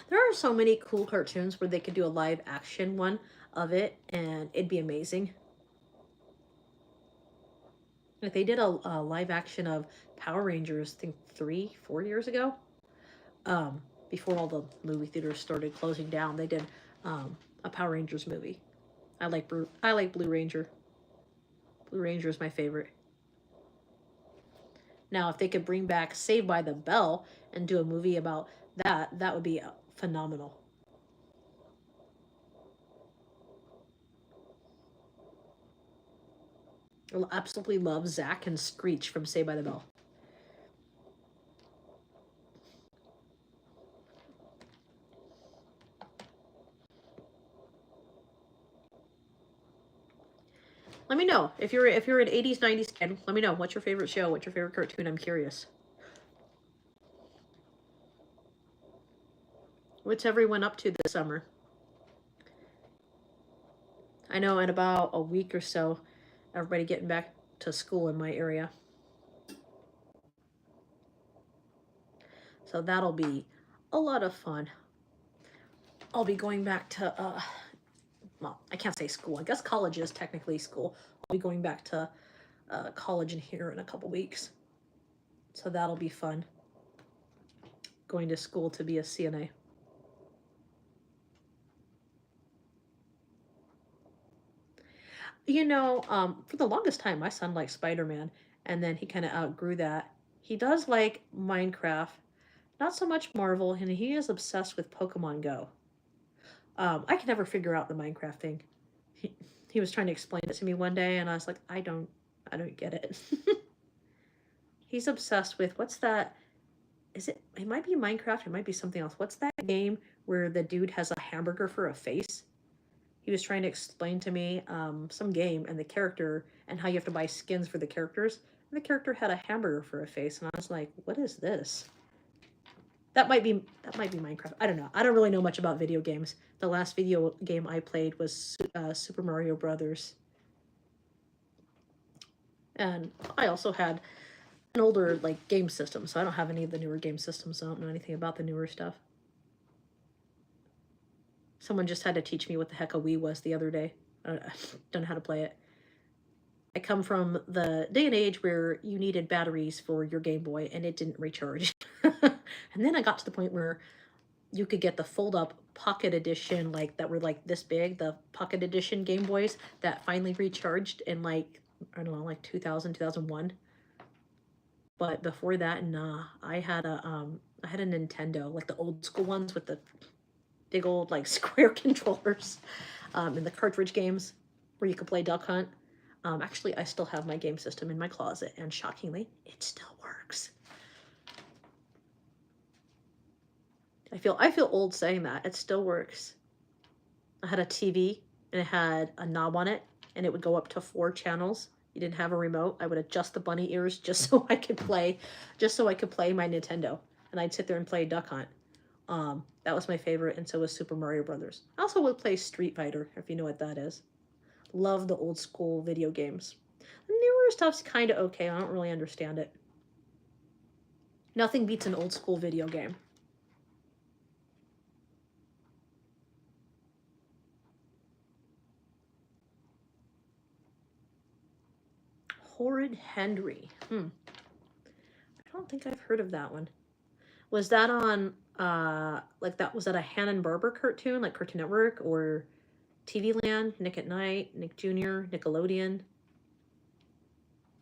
There are so many cool cartoons where they could do a live action one of it and it'd be amazing. Like they did a live action of Power Rangers, I think 3-4 years ago. Before all the movie theaters started closing down, they did a Power Rangers movie. I like Blue Ranger. Blue Ranger is my favorite. Now, if they could bring back Saved by the Bell and do a movie about that, that would be phenomenal. I absolutely love Zach and Screech from Saved by the Bell. Let me know if you're an 80s, 90s kid. Let me know what's your favorite show, what's your favorite cartoon. I'm curious. What's everyone up to this summer? I know in about a week or so, everybody getting back to school in my area. So that'll be a lot of fun. I'll be going back to, well, I can't say school. I guess college is technically school. I'll be going back to college in here in a couple weeks. So that'll be fun. Going to school to be a CNA. You know, for the longest time, my son liked Spider-Man, and then he kind of outgrew that. He does like Minecraft, not so much Marvel, and he is obsessed with Pokemon Go. I can never figure out the Minecraft thing. He was trying to explain it to me one day, and I was like, I don't get it. He's obsessed with, what's that? It might be Minecraft, it might be something else. What's that game where the dude has a hamburger for a face? He was trying to explain to me some game and the character and how you have to buy skins for the characters. And the character had a hamburger for a face, and I was like, what is this? That might be Minecraft. I don't know. I don't really know much about video games. The last video game I played was Super Mario Brothers. And I also had an older game system, so I don't have any of the newer game systems. So I don't know anything about the newer stuff. Someone just had to teach me what the heck a Wii was the other day. I don't know how to play it. I come from the day and age where you needed batteries for your Game Boy and it didn't recharge. And then I got to the point where you could get the fold-up pocket edition, that were this big, the pocket edition Game Boys that finally recharged in I don't know, 2000, 2001. But before that, nah, I had a Nintendo, the old school ones with the big old square controllers, and the cartridge games where you could play Duck Hunt. Actually, I still have my game system in my closet, and shockingly, it still works. I feel old saying that. It still works. I had a TV, and it had a knob on it, and it would go up to 4 channels. You didn't have a remote. I would adjust the bunny ears just so I could play my Nintendo, and I'd sit there and play Duck Hunt. That was my favorite, and so was Super Mario Brothers. I also would play Street Fighter, if you know what that is. Love the old school video games. The newer stuff's kind of okay. I don't really understand it. Nothing beats an old school video game. Horrid Henry. I don't think I've heard of that one. Was that on was that a Hanna-Barbera cartoon, like Cartoon Network or TV Land, Nick at Night, Nick Jr., Nickelodeon?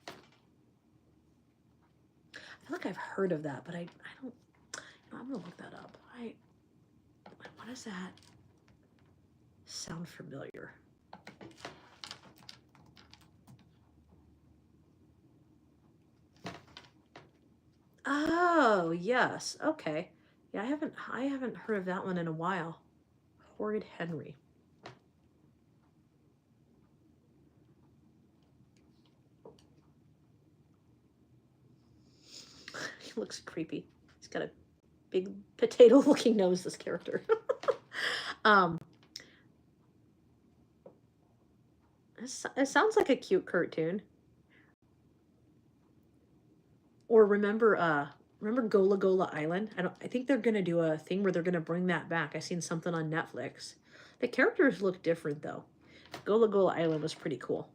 I feel like I've heard of that, but I don't. I'm gonna look that up. What does that sound familiar? Oh yes, okay. Yeah, I haven't heard of that one in a while. Horrid Henry. He looks creepy. He's got a big potato-looking nose, this character. It sounds like a cute cartoon. Or remember Gola Gola Island? I think they're gonna do a thing where they're gonna bring that back. I seen something on Netflix. The characters look different though. Gola Gola Island was pretty cool.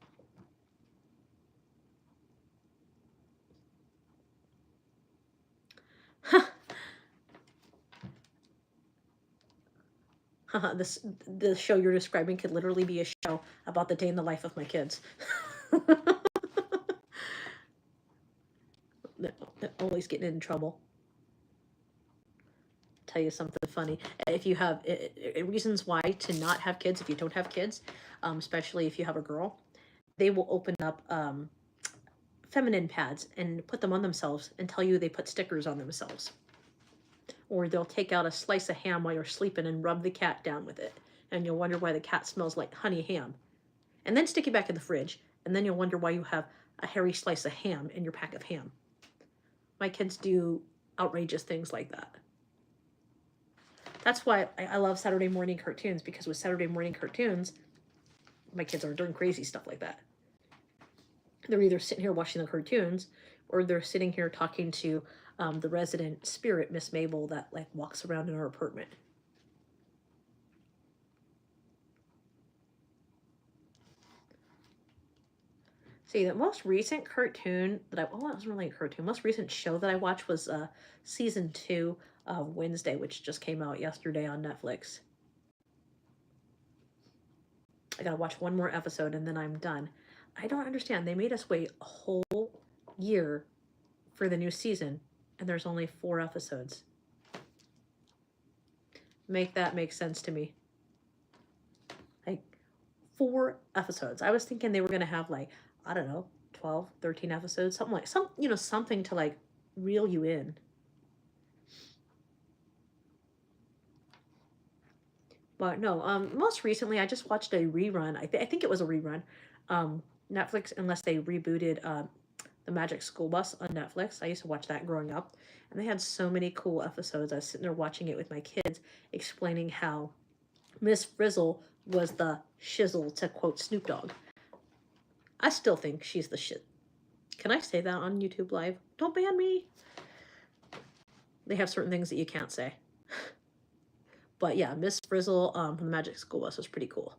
The show you're describing could literally be a show about the day in the life of my kids. Always getting in trouble. Tell you something funny. If you have reasons why to not have kids, if you don't have kids, especially if you have a girl, they will open up feminine pads and put them on themselves and tell you they put stickers on themselves. Or they'll take out a slice of ham while you're sleeping and rub the cat down with it. And you'll wonder why the cat smells like honey ham. And then stick it back in the fridge. And then you'll wonder why you have a hairy slice of ham in your pack of ham. My kids do outrageous things like that. That's why I love Saturday morning cartoons, because with Saturday morning cartoons, my kids are doing crazy stuff like that. They're either sitting here watching the cartoons, or they're sitting here talking to the resident spirit, Miss Mabel, that like walks around in our apartment. See, the most recent cartoon that it wasn't really a cartoon. Most recent show that I watched was season 2 of Wednesday, which just came out yesterday on Netflix. I gotta watch one more episode and then I'm done. I don't understand. They made us wait a whole year for the new season, and there's only 4 episodes. Make that make sense to me. Like, 4 episodes. I was thinking they were gonna have like, I don't know, 12, 13 episodes, something like something to like reel you in. But no, most recently I just watched a rerun. I think it was a rerun. Netflix, unless they rebooted the Magic School Bus on Netflix. I used to watch that growing up, and they had so many cool episodes. I was sitting there watching it with my kids, explaining how Miss Frizzle was the shizzle, to quote Snoop Dogg. I still think she's the shit. Can I say that on YouTube Live? Don't ban me. They have certain things that you can't say. But yeah, Miss Frizzle from the Magic School Bus was pretty cool.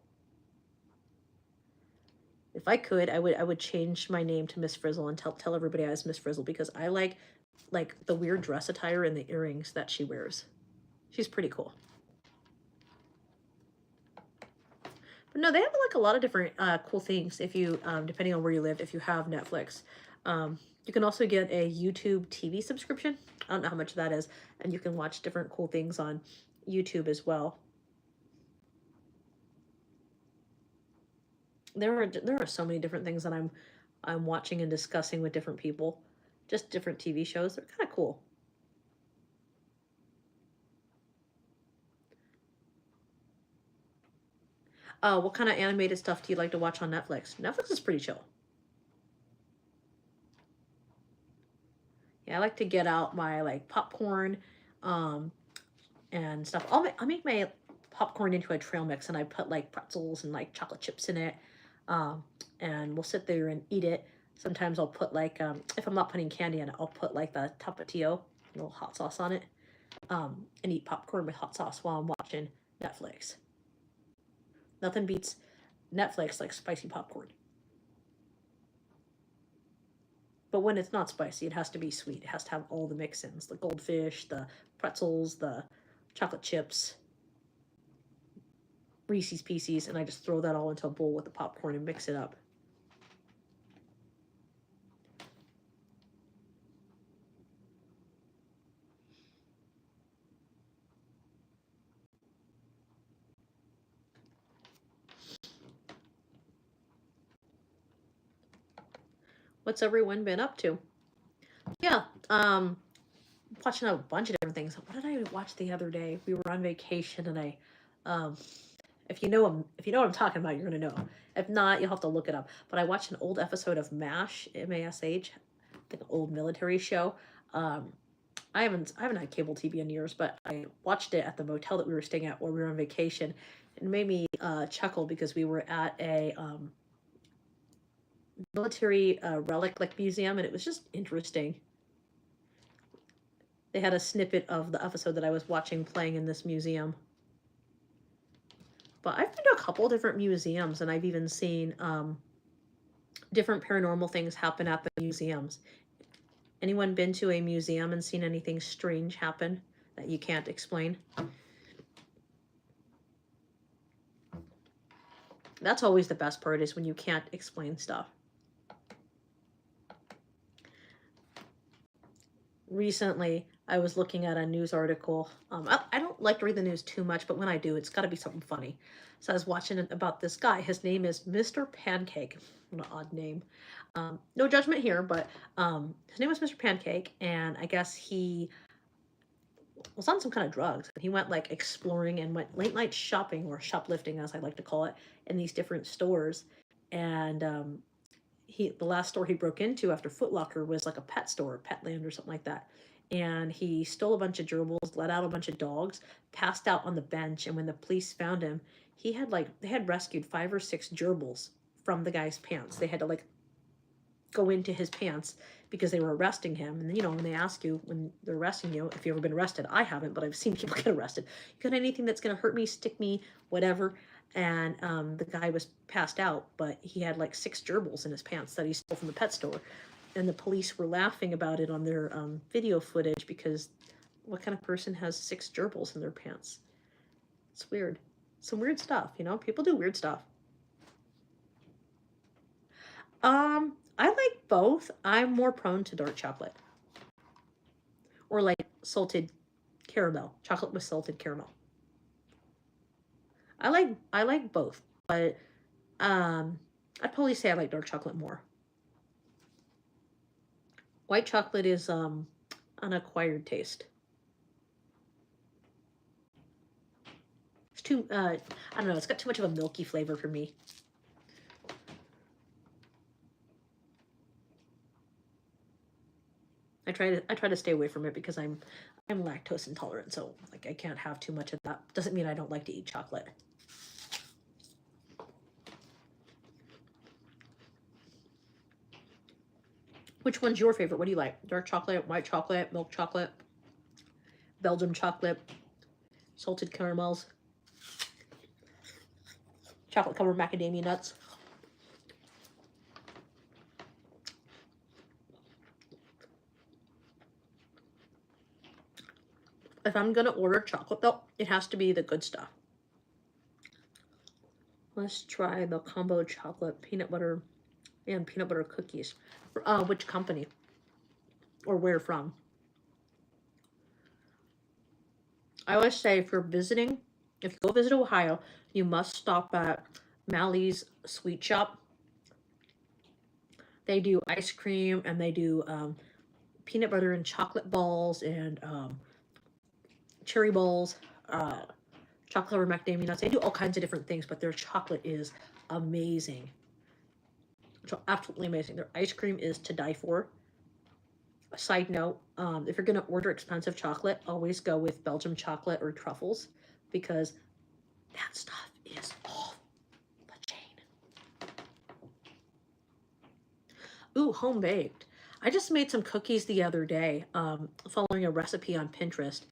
If I could, I would change my name to Miss Frizzle and tell everybody I was Miss Frizzle, because I like the weird dress attire and the earrings that she wears. She's pretty cool. But no, they have like a lot of different cool things if you, depending on where you live, if you have Netflix. You can also get a YouTube TV subscription. I don't know how much that is, and you can watch different cool things on YouTube as well. There are so many different things that I'm watching and discussing with different people, just different TV shows. They're kind of cool. What kind of animated stuff do you like to watch on Netflix? Netflix is pretty chill. Yeah, I like to get out my like popcorn, and stuff. I'll make my popcorn into a trail mix, and I put like pretzels and like chocolate chips in it, and we'll sit there and eat it. Sometimes I'll put like, if I'm not putting candy in it, I'll put like the Tapatio, a little hot sauce on it, and eat popcorn with hot sauce while I'm watching Netflix. Nothing beats Netflix like spicy popcorn. But when it's not spicy, it has to be sweet. It has to have all the mix-ins, the goldfish, the pretzels, the chocolate chips, Reese's Pieces, and I just throw that all into a bowl with the popcorn and mix it up. What's everyone been up to? Yeah, watching a bunch of different things. What did I watch the other day? We were on vacation, and um, if you know what I'm talking about, you're gonna know. If not, you'll have to look it up. But I watched an old episode of MASH, MASH, like an old military show. I haven't had cable TV in years, but I watched it at the motel that we were staying at while we were on vacation. It made me chuckle because we were at a military relic like museum, and it was just interesting. They had a snippet of the episode that I was watching playing in this museum. But I've been to a couple different museums, and I've even seen different paranormal things happen at the museums. Anyone been to a museum and seen anything strange happen that you can't explain? That's always the best part, is when you can't explain stuff. Recently, I was looking at a news article. I don't like to read the news too much, but when I do, it's got to be something funny. So I was watching it about this guy. His name is Mr. Pancake. What an odd name. No judgment here, but his name was Mr. Pancake, and I guess he was on some kind of drugs. He went like exploring and went late night shopping, or shoplifting as I like to call it, in these different stores. And the last store he broke into after Foot Locker was like a pet store, Petland or something like that. and he stole a bunch of gerbils, let out a bunch of dogs, passed out on the bench, and when the police found him, he had like they had rescued 5 or 6 gerbils from the guy's pants. They had to like go into his pants because they were arresting him. And you know, when they ask you when they're arresting you, if you've ever been arrested, I haven't, but I've seen people get arrested. You got anything that's gonna hurt me, stick me, whatever? And the guy was passed out, but he had like 6 gerbils in his pants that he stole from the pet store. And the police were laughing about it on their video footage because what kind of person has 6 gerbils in their pants? It's weird. Some weird stuff, you know? People do weird stuff. I like both. I'm more prone to dark chocolate. Or like salted caramel. Chocolate with salted caramel. I like both, but I'd probably say I like dark chocolate more. White chocolate is an acquired taste. It's too I don't know, it's got too much of a milky flavor for me. I try to stay away from it because I'm lactose intolerant, so like I can't have too much of that. Doesn't mean I don't like to eat chocolate. Which one's your favorite? What do you like? Dark chocolate, white chocolate, milk chocolate, Belgium chocolate, salted caramels, chocolate covered macadamia nuts. If I'm gonna order chocolate though, it has to be the good stuff. Let's try the combo chocolate peanut butter and peanut butter cookies. Which company or where from? I always say if you're visiting, if you go visit Ohio, you must stop at Mally's Sweet Shop. They do ice cream and they do peanut butter and chocolate balls and cherry balls, chocolate covered macadamia nuts. They do all kinds of different things, but their chocolate is amazing. So absolutely amazing. Their ice cream is to die for. A side note, if you're going to order expensive chocolate, always go with Belgium chocolate or truffles because that stuff is off the chain. Ooh, home baked. I just made some cookies the other day, following a recipe on Pinterest.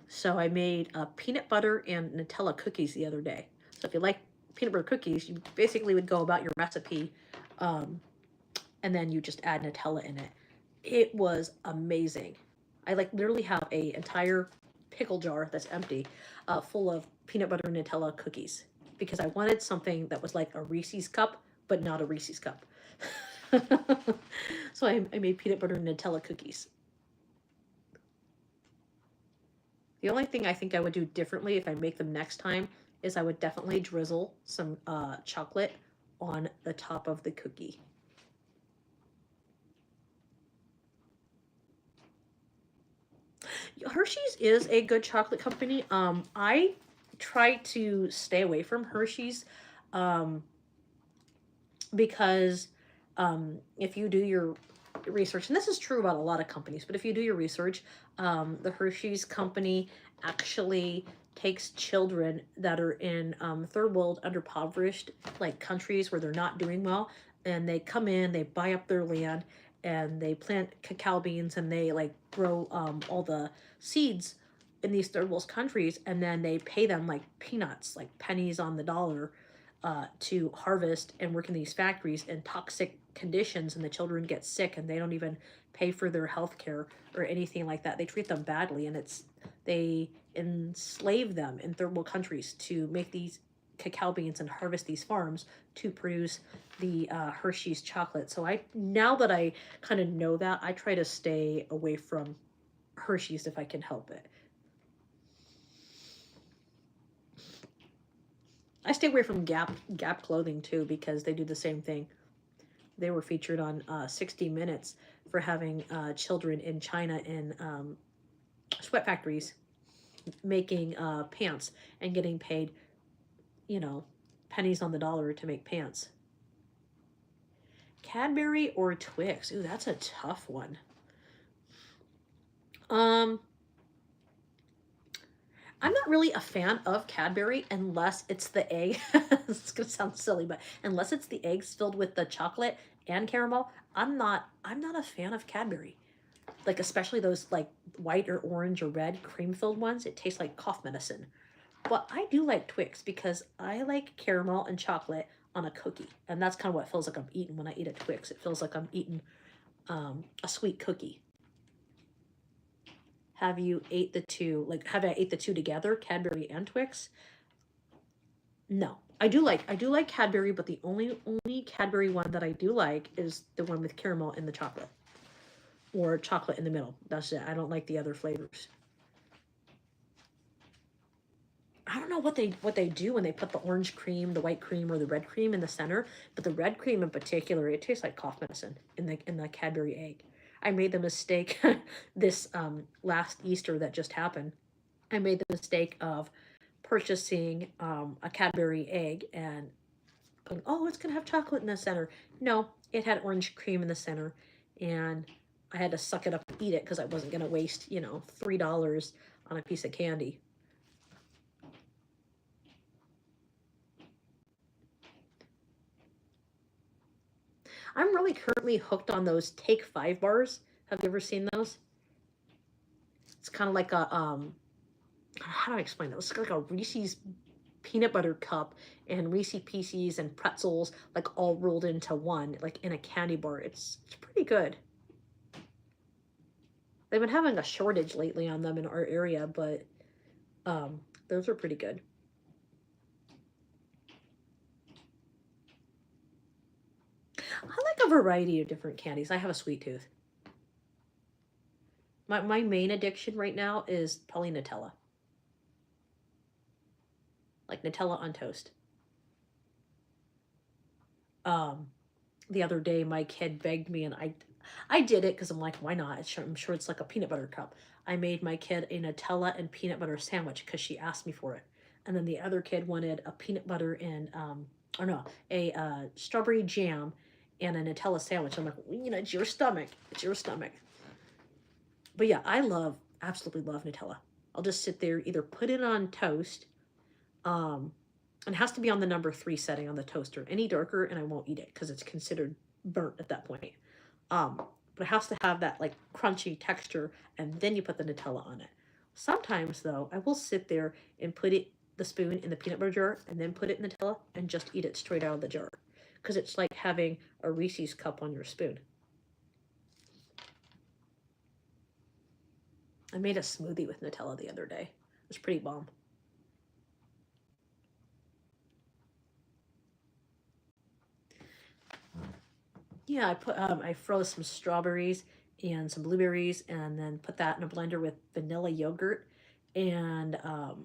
So I made peanut butter and Nutella cookies the other day. So if you like peanut butter cookies, you basically would go about your recipe, and then you just add Nutella in it. It was amazing. I like literally have a entire pickle jar that's empty, full of peanut butter and Nutella cookies because I wanted something that was like a Reese's cup, but not a Reese's cup. So I made peanut butter and Nutella cookies. The only thing I think I would do differently if I make them next time is I would definitely drizzle some chocolate on the top of the cookie. Hershey's is a good chocolate company. I try to stay away from Hershey's because if you do your research, and this is true about a lot of companies, but if you do your research, the Hershey's company actually takes children that are in third world underpoverished like countries where they're not doing well, and they come in, they buy up their land, and they plant cacao beans, and they like grow all the seeds in these third world countries, and then they pay them like peanuts, like pennies on the dollar, to harvest and work in these factories in toxic conditions, and the children get sick and they don't even pay for their health care or anything like that. They treat them badly, and they enslave them in third world countries to make these cacao beans and harvest these farms to produce the Hershey's chocolate. So now that I kind of know that, I try to stay away from Hershey's if I can help it. I stay away from Gap clothing too because they do the same thing. They were featured on 60 Minutes for having children in China in sweat factories making pants and getting paid, you know, pennies on the dollar to make pants. Cadbury or Twix? Ooh, that's a tough one. Um, I'm not really a fan of Cadbury unless it's the egg. It's gonna sound silly, but unless it's the eggs filled with the chocolate and caramel, I'm not a fan of Cadbury. Like especially those like white or orange or red cream filled ones. It tastes like cough medicine. But I do like Twix because I like caramel and chocolate on a cookie. And that's kind of what it feels like I'm eating when I eat a Twix. It feels like I'm eating a sweet cookie. Have you ate the two, like, have I ate the two together, Cadbury and Twix? No. I do like Cadbury, but the only Cadbury one that I do like is the one with caramel in the chocolate or chocolate in the middle. That's it. I don't like the other flavors. I don't know what they do when they put the orange cream, the white cream, or the red cream in the center, but the red cream in particular, it tastes like cough medicine in the Cadbury egg. I made the mistake this last Easter that just happened. I made the mistake of purchasing a Cadbury egg and going, oh, it's gonna have chocolate in the center. No, it had orange cream in the center, and I had to suck it up and eat it because I wasn't gonna waste, $3 on a piece of candy. I'm really currently hooked on those Take Five bars. Have you ever seen those? It's kind of like a how do I explain those? It's like a Reese's peanut butter cup and Reese Pieces and pretzels like all rolled into one, like in a candy bar. It's pretty good. They've been having a shortage lately on them in our area, but those are pretty good. I like a variety of different candies. I have a sweet tooth. My main addiction right now is probably Nutella. Like Nutella on toast. Um, the other day my kid begged me and I did it because I'm like, why not? I'm sure it's like a peanut butter cup. I made my kid a Nutella and peanut butter sandwich because she asked me for it. And then the other kid wanted a peanut butter and or no, a strawberry jam and a Nutella sandwich. I'm like, well, it's your stomach. It's your stomach. But yeah, I absolutely love Nutella. I'll just sit there, either put it on toast, um, and it has to be on the number 3 setting on the toaster. Any darker, and I won't eat it because it's considered burnt at that point. But it has to have that like crunchy texture, and then you put the Nutella on it. Sometimes though, I will sit there and put the spoon in the peanut butter jar, and then put it in Nutella, and just eat it straight out of the jar, because it's like having a Reese's cup on your spoon. I made a smoothie with Nutella the other day. It was pretty bomb. Yeah, I froze some strawberries and some blueberries, and then put that in a blender with vanilla yogurt and a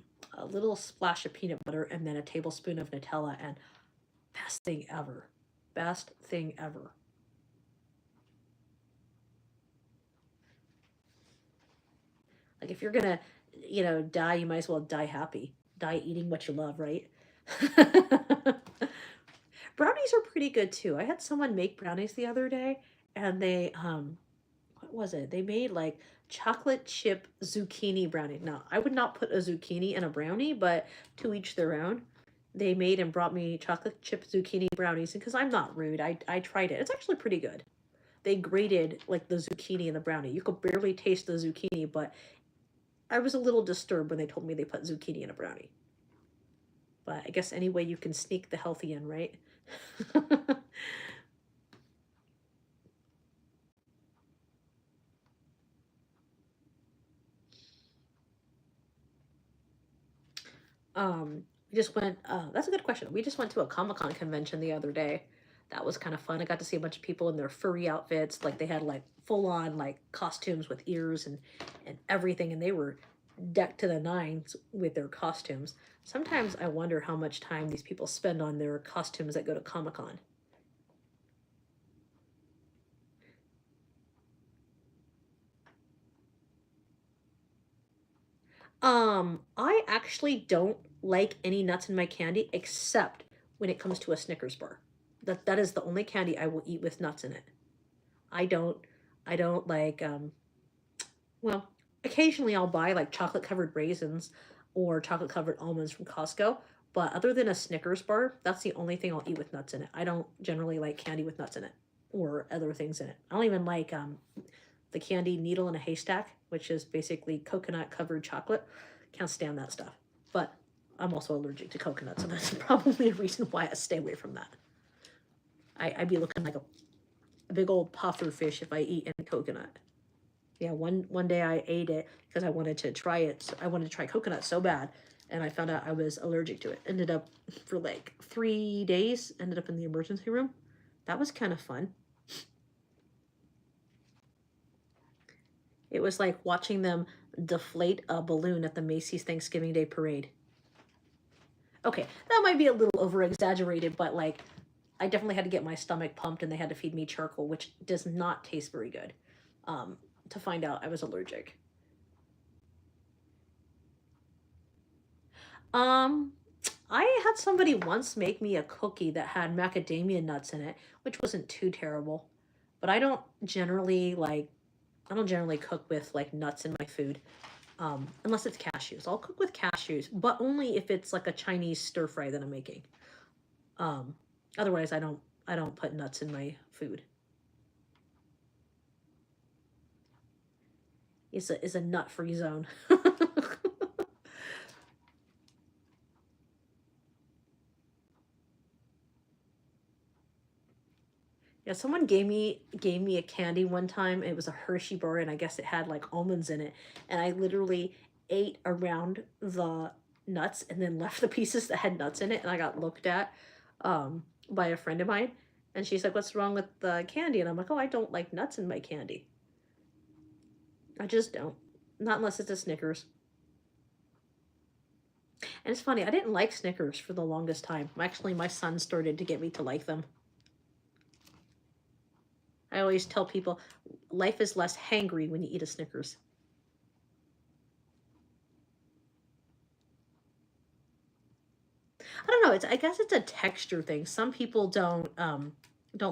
little splash of peanut butter, and then a tablespoon of Nutella. And best thing ever, best thing ever. Like if you're gonna, die, you might as well die happy. Die eating what you love, right? Brownies are pretty good too. I had someone make brownies the other day, and they what was it? They made like chocolate chip zucchini brownie. Now, I would not put a zucchini in a brownie, but to each their own. They made and brought me chocolate chip zucchini brownies, and because I'm not rude, I tried it. It's actually pretty good. They grated like the zucchini in the brownie. You could barely taste the zucchini, but I was a little disturbed when they told me they put zucchini in a brownie. But I guess any way you can sneak the healthy in, right? We just went, that's a good question. We just went to a Comic-Con convention the other day. That was kind of fun. I got to see a bunch of people in their furry outfits. Like they had like full on like costumes with ears and everything, and they were decked to the nines with their costumes. Sometimes I wonder how much time these people spend on their costumes that go to Comic-Con. I actually don't like any nuts in my candy except when it comes to a Snickers bar. That is the only candy I will eat with nuts in it. I don't I don't like well, occasionally I'll buy like chocolate covered raisins or chocolate covered almonds from Costco. But other than a Snickers bar, that's the only thing I'll eat with nuts in it. I don't generally like candy with nuts in it or other things in it. I don't even like the candy needle in a haystack, which is basically coconut covered chocolate. Can't stand that stuff. But I'm also allergic to coconut, so that's probably a reason why I stay away from that. I'd be looking like a big old puffer fish if I eat any coconut. Yeah, one day I ate it because I wanted to try it. So I wanted to try coconut so bad, and I found out I was allergic to it. Ended up for like 3 days. Ended up in the emergency room. That was kind of fun. It was like watching them deflate a balloon at the Macy's Thanksgiving Day Parade. Okay, that might be a little over exaggerated, but like I definitely had to get my stomach pumped and they had to feed me charcoal, which does not taste very good, to find out I was allergic. Um, I had somebody once make me a cookie that had macadamia nuts in it, which wasn't too terrible. But I don't generally cook with like nuts in my food, unless it's cashews. I'll cook with cashews, but only if it's like a Chinese stir fry that I'm making. Um, Otherwise, I don't put nuts in my food. It's a nut free zone. Yeah, someone gave me a candy one time. It was a Hershey bar, and I guess it had like almonds in it. And I literally ate around the nuts and then left the pieces that had nuts in it. And I got looked at by a friend of mine, and she's like, "What's wrong with the candy?" And I'm like, "Oh, I don't like nuts in my candy. I just don't. Not unless it's a Snickers." And it's funny, I didn't like Snickers for the longest time. Actually, my son started to get me to like them. I always tell people life is less hangry when you eat a Snickers. I don't know. I guess it's a texture thing. Some people don't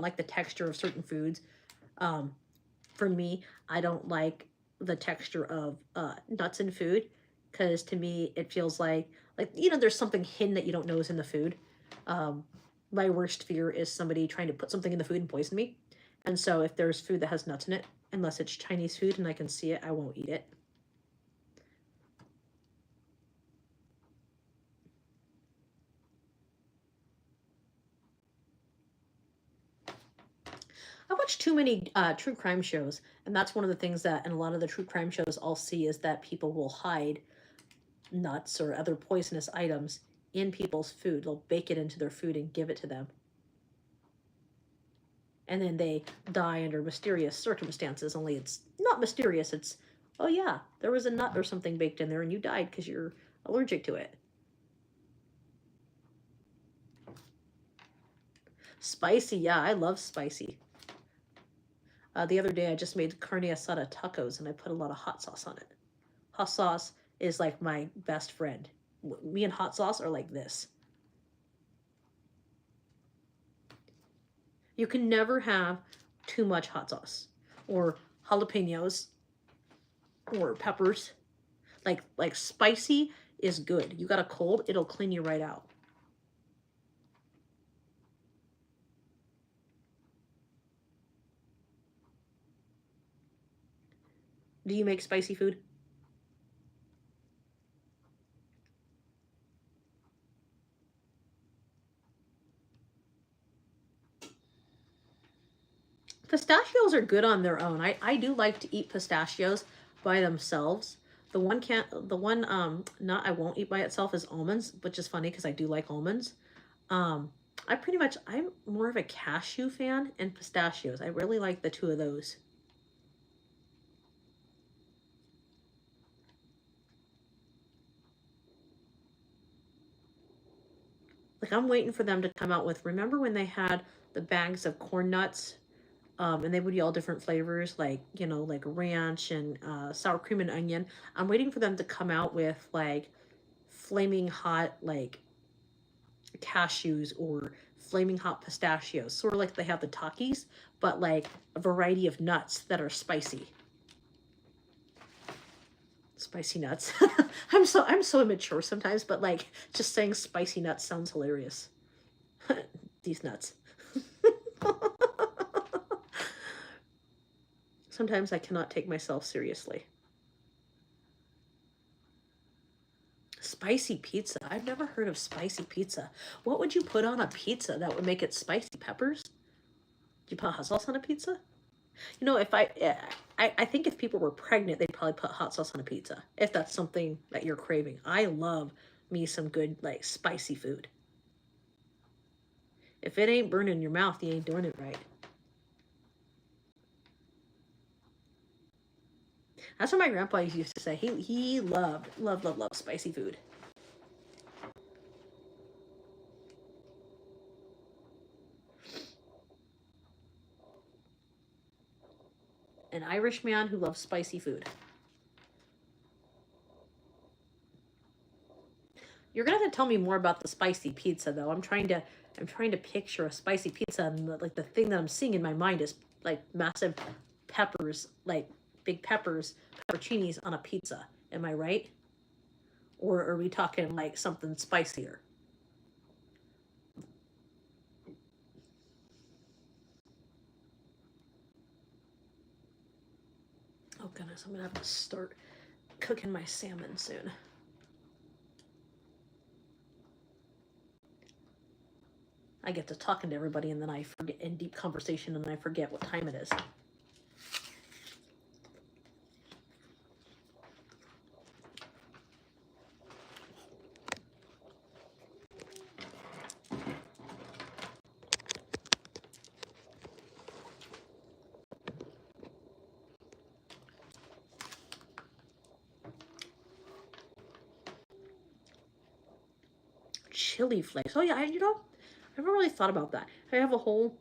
like the texture of certain foods. Um, for me, I don't like the texture of nuts in food because to me it feels like there's something hidden that you don't know is in the food. Um, my worst fear is somebody trying to put something in the food and poison me. And so if there's food that has nuts in it, unless it's Chinese food and I can see it, I won't eat it. I watch too many true crime shows, and that's one of the things that in a lot of the true crime shows I'll see is that people will hide nuts or other poisonous items in people's food. They'll bake it into their food and give it to them. And then they die under mysterious circumstances, only it's not mysterious. It's, oh yeah, there was a nut or something baked in there and you died because you're allergic to it. Spicy, yeah, I love spicy. The other day I just made carne asada tacos and I put a lot of hot sauce on it. Hot sauce is like my best friend. Me and hot sauce are like this. You can never have too much hot sauce or jalapenos or peppers. Like spicy is good. You got a cold, it'll clean you right out. Do you make spicy food? Pistachios are good on their own. I do like to eat pistachios by themselves. The one nut I won't eat by itself is almonds, which is funny because I do like almonds. Um I'm more of a cashew fan and pistachios. I really like the two of those. Like I'm waiting for them to come out with, remember when they had the bags of corn nuts, and they would be all different flavors, like like ranch and sour cream and onion. I'm waiting for them to come out with like flaming hot like cashews or flaming hot pistachios, sort of like they have the Takis, but like a variety of nuts that are spicy. Spicy nuts. I'm so immature sometimes, but like just saying spicy nuts sounds hilarious. These nuts. Sometimes I cannot take myself seriously. Spicy pizza. I've never heard of spicy pizza. What would you put on a pizza that would make it spicy? Peppers? Do you put hot sauce on a pizza? You know, if I think if people were pregnant, they'd probably put hot sauce on a pizza. If that's something that you're craving. I love me some good, like, spicy food. If it ain't burning your mouth, you ain't doing it right. That's what my grandpa used to say. He loved spicy food. An Irish man who loves spicy food. You're gonna have to tell me more about the spicy pizza, though. I'm trying to picture a spicy pizza, and the thing that I'm seeing in my mind is like massive peppers, like big peppers, pepperoncinis on a pizza. Am I right? Or are we talking like something spicier? Oh goodness, I'm gonna have to start cooking my salmon soon. I get to talking to everybody and then I forget in deep conversation and I forget what time it is. Chili flakes. Oh yeah, I never really thought about that. I have a whole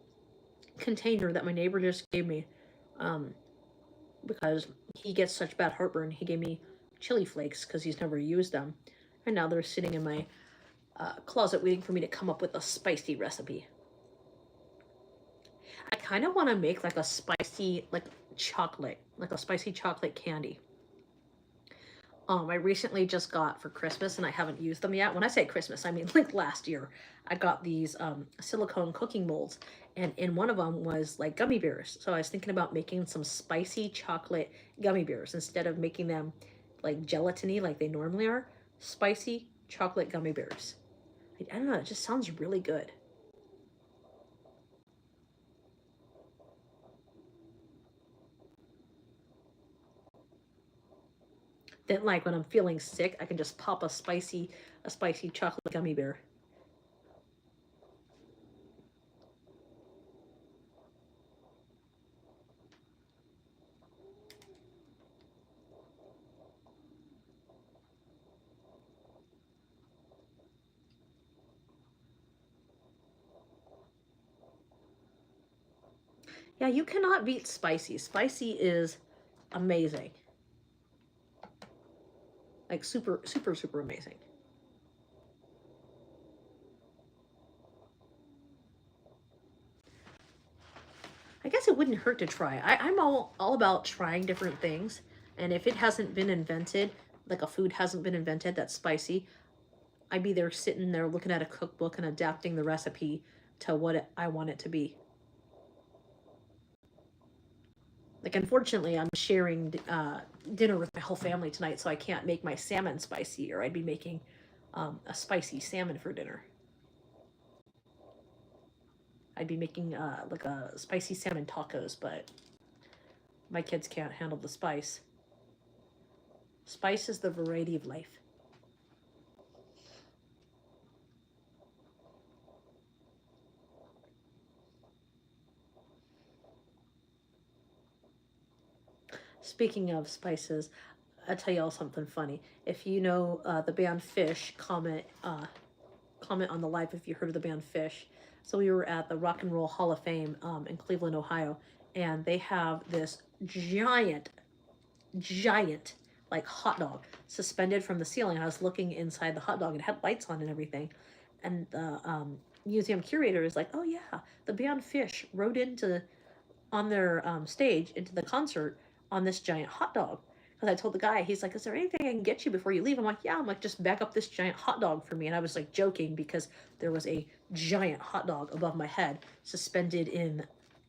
container that my neighbor just gave me, um, because he gets such bad heartburn. He gave me chili flakes because he's never used them, and now they're sitting in my closet waiting for me to come up with a spicy recipe. I kind of want to make like a spicy chocolate, like a spicy chocolate candy. I recently just got for Christmas and I haven't used them yet. When I say Christmas, I mean like last year. I got these silicone cooking molds, and in one of them was like gummy bears. So I was thinking about making some spicy chocolate gummy bears instead of making them like gelatiny like they normally are. Spicy chocolate gummy bears. I don't know, it just sounds really good. Then like when I'm feeling sick, I can just pop a spicy chocolate gummy bear. Yeah, you cannot beat spicy. Spicy is amazing. Like super, super, super amazing. I guess it wouldn't hurt to try. I'm all about trying different things. And if it hasn't been invented, like a food hasn't been invented that's spicy, I'd be there sitting there looking at a cookbook and adapting the recipe to what I want it to be. Like, unfortunately, I'm sharing dinner with my whole family tonight, so I can't make my salmon spicy, or I'd be making a spicy salmon for dinner. I'd be making like a spicy salmon tacos, but my kids can't handle the spice. Spice is the variety of life. Speaking of spices, I'll tell y'all something funny. If you know the band Fish, comment on the live if you heard of the band Fish. So we were at the Rock and Roll Hall of Fame in Cleveland, Ohio, and they have this giant, like hot dog suspended from the ceiling. I was looking inside the hot dog and it had lights on and everything, and the museum curator is like, "Oh yeah, the band Fish rode into on their stage into the concert on this giant hot dog." Because I told the guy, he's like, is there anything I can get you before you leave? I'm like, yeah. I'm like, just back up this giant hot dog for me. And I was like joking because there was a giant hot dog above my head suspended in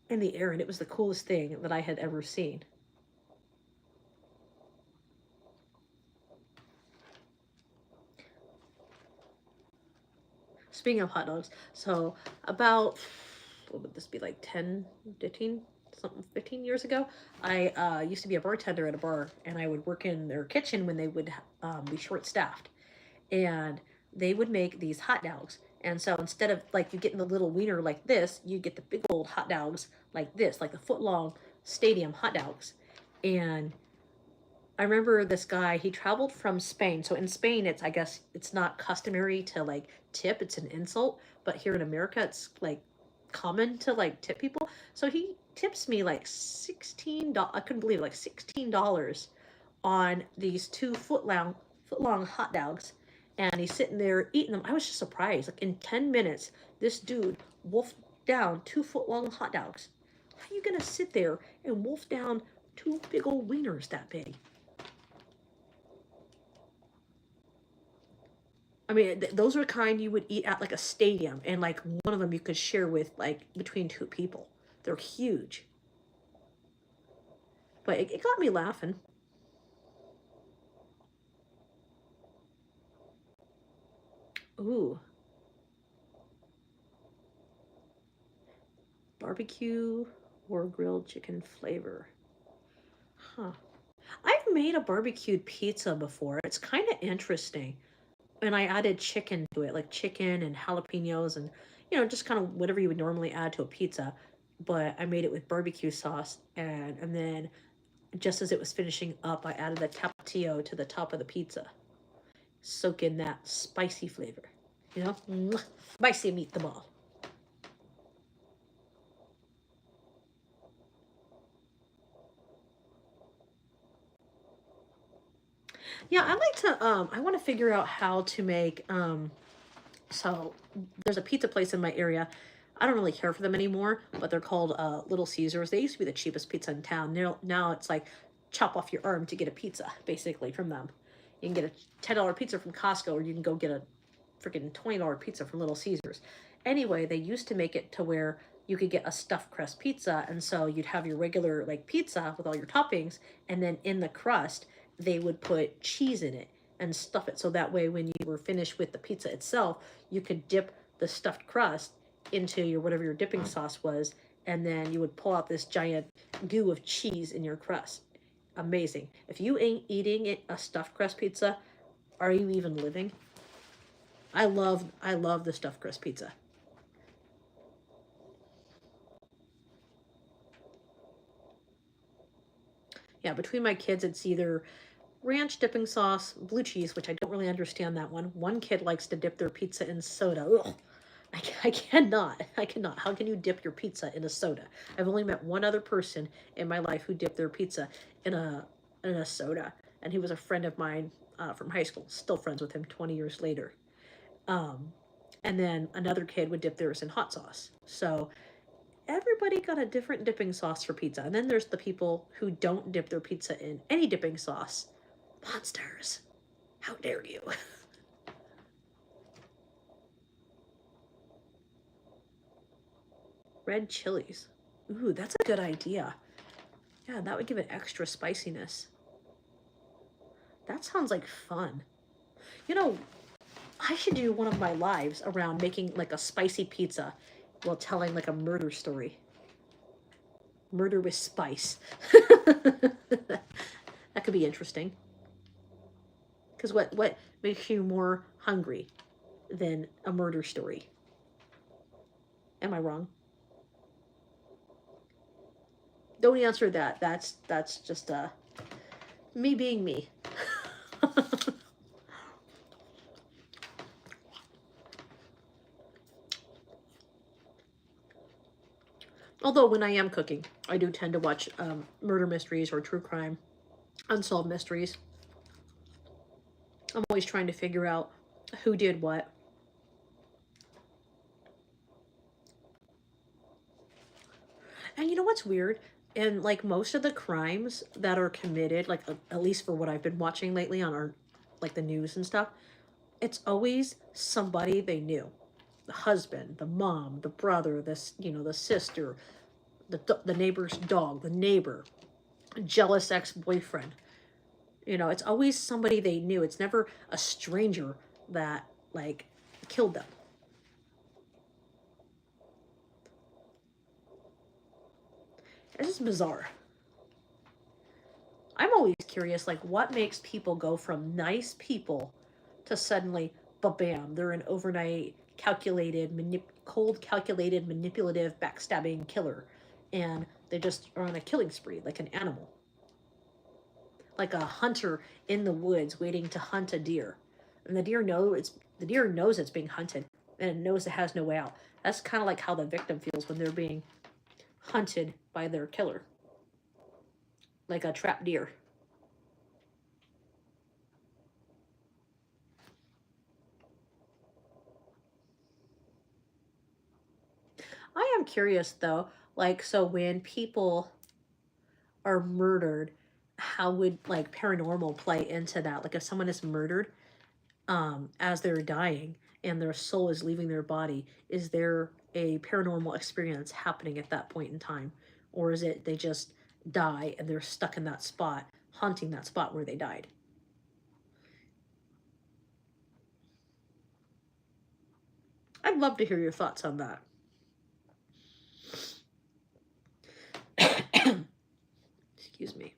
the air. And it was the coolest thing that I had ever seen. Speaking of hot dogs, so about, what would this be, like 10, 15, something, 15 years ago, I used to be a bartender at a bar, and I would work in their kitchen when they would be short-staffed. And they would make these hot dogs. And so instead of, like, you getting the little wiener like this, you get the big old hot dogs like this, like the foot-long stadium hot dogs. And I remember this guy, he traveled from Spain. So in Spain, I guess it's not customary to like tip, it's an insult. But here in America, it's like common to like tip people. So he tips me like $16, I couldn't believe it, like $16 on these 2 foot long hot dogs. And he's sitting there eating them. I was just surprised. Like in 10 minutes, this dude wolfed down 2 foot long hot dogs. How are you gonna sit there and wolf down 2 big old wieners that big? I mean, those are kind you would eat at like a stadium, and like one of them you could share with like between 2 people. They're huge. But it got me laughing. Ooh. Barbecue or grilled chicken flavor. Huh. I've made a barbecued pizza before. It's kind of interesting. And I added chicken to it, like chicken and jalapenos and, just kind of whatever you would normally add to a pizza. But I made it with barbecue sauce, and then just as it was finishing up, I added the tapatio to the top of the pizza. Soak in that spicy flavor, spicy meatball. Yeah, I like to, I want to figure out how to make, so there's a pizza place in my area. I don't really care for them anymore, but they're called Little Caesars. They used to be the cheapest pizza in town. Now it's like chop off your arm to get a pizza, basically, from them. You can get a $10 pizza from Costco, or you can go get a freaking $20 pizza from Little Caesars. Anyway, they used to make it to where you could get a stuffed crust pizza, and so you'd have your regular like pizza with all your toppings, and then in the crust they would put cheese in it and stuff it, so that way when you were finished with the pizza itself, you could dip the stuffed crust into your whatever your dipping sauce was, and then you would pull out this giant goo of cheese in your crust. Amazing. If you ain't eating a stuffed crust pizza, are you even living? I love the stuffed crust pizza. Yeah, between my kids, it's either ranch dipping sauce, blue cheese, which I don't really understand that one. One kid likes to dip their pizza in soda. Ugh. I cannot. I cannot. How can you dip your pizza in a soda? I've only met one other person in my life who dipped their pizza in a soda, and he was a friend of mine from high school. Still friends with him 20 years later. And then another kid would dip theirs in hot sauce. So everybody got a different dipping sauce for pizza. And then there's the people who don't dip their pizza in any dipping sauce. Monsters. How dare you? Red chilies. Ooh, that's a good idea. Yeah, that would give it extra spiciness. That sounds like fun. I should do one of my lives around making like a spicy pizza while telling like a murder story. Murder with spice. That could be interesting. Because what makes you more hungry than a murder story? Am I wrong? Don't answer that. That's just me being me. Although when I am cooking, I do tend to watch murder mysteries or true crime, unsolved mysteries. I'm always trying to figure out who did what. And you know what's weird? And like most of the crimes that are committed, like at least for what I've been watching lately on our like the news and stuff, it's always somebody they knew. The husband, the mom, the brother, this, you know, the sister, the neighbor's dog, the neighbor, jealous ex-boyfriend. You know, it's always somebody they knew. It's never a stranger that like killed them. It's just bizarre. I'm always curious, like, what makes people go from nice people to suddenly, bam, they're an overnight, cold, calculated, manipulative, backstabbing killer, and they just are on a killing spree like an animal, like a hunter in the woods waiting to hunt a deer, and the deer knows it's being hunted, and it knows it has no way out. That's kind of like how the victim feels when they're being hunted by their killer, like a trapped deer. I am curious though, like, so when people are murdered, how would like paranormal play into that? Like, if someone is murdered, as they're dying and their soul is leaving their body, is there a paranormal experience happening at that point in time? Or is it they just die and they're stuck in that spot, haunting that spot where they died? I'd love to hear your thoughts on that. Excuse me.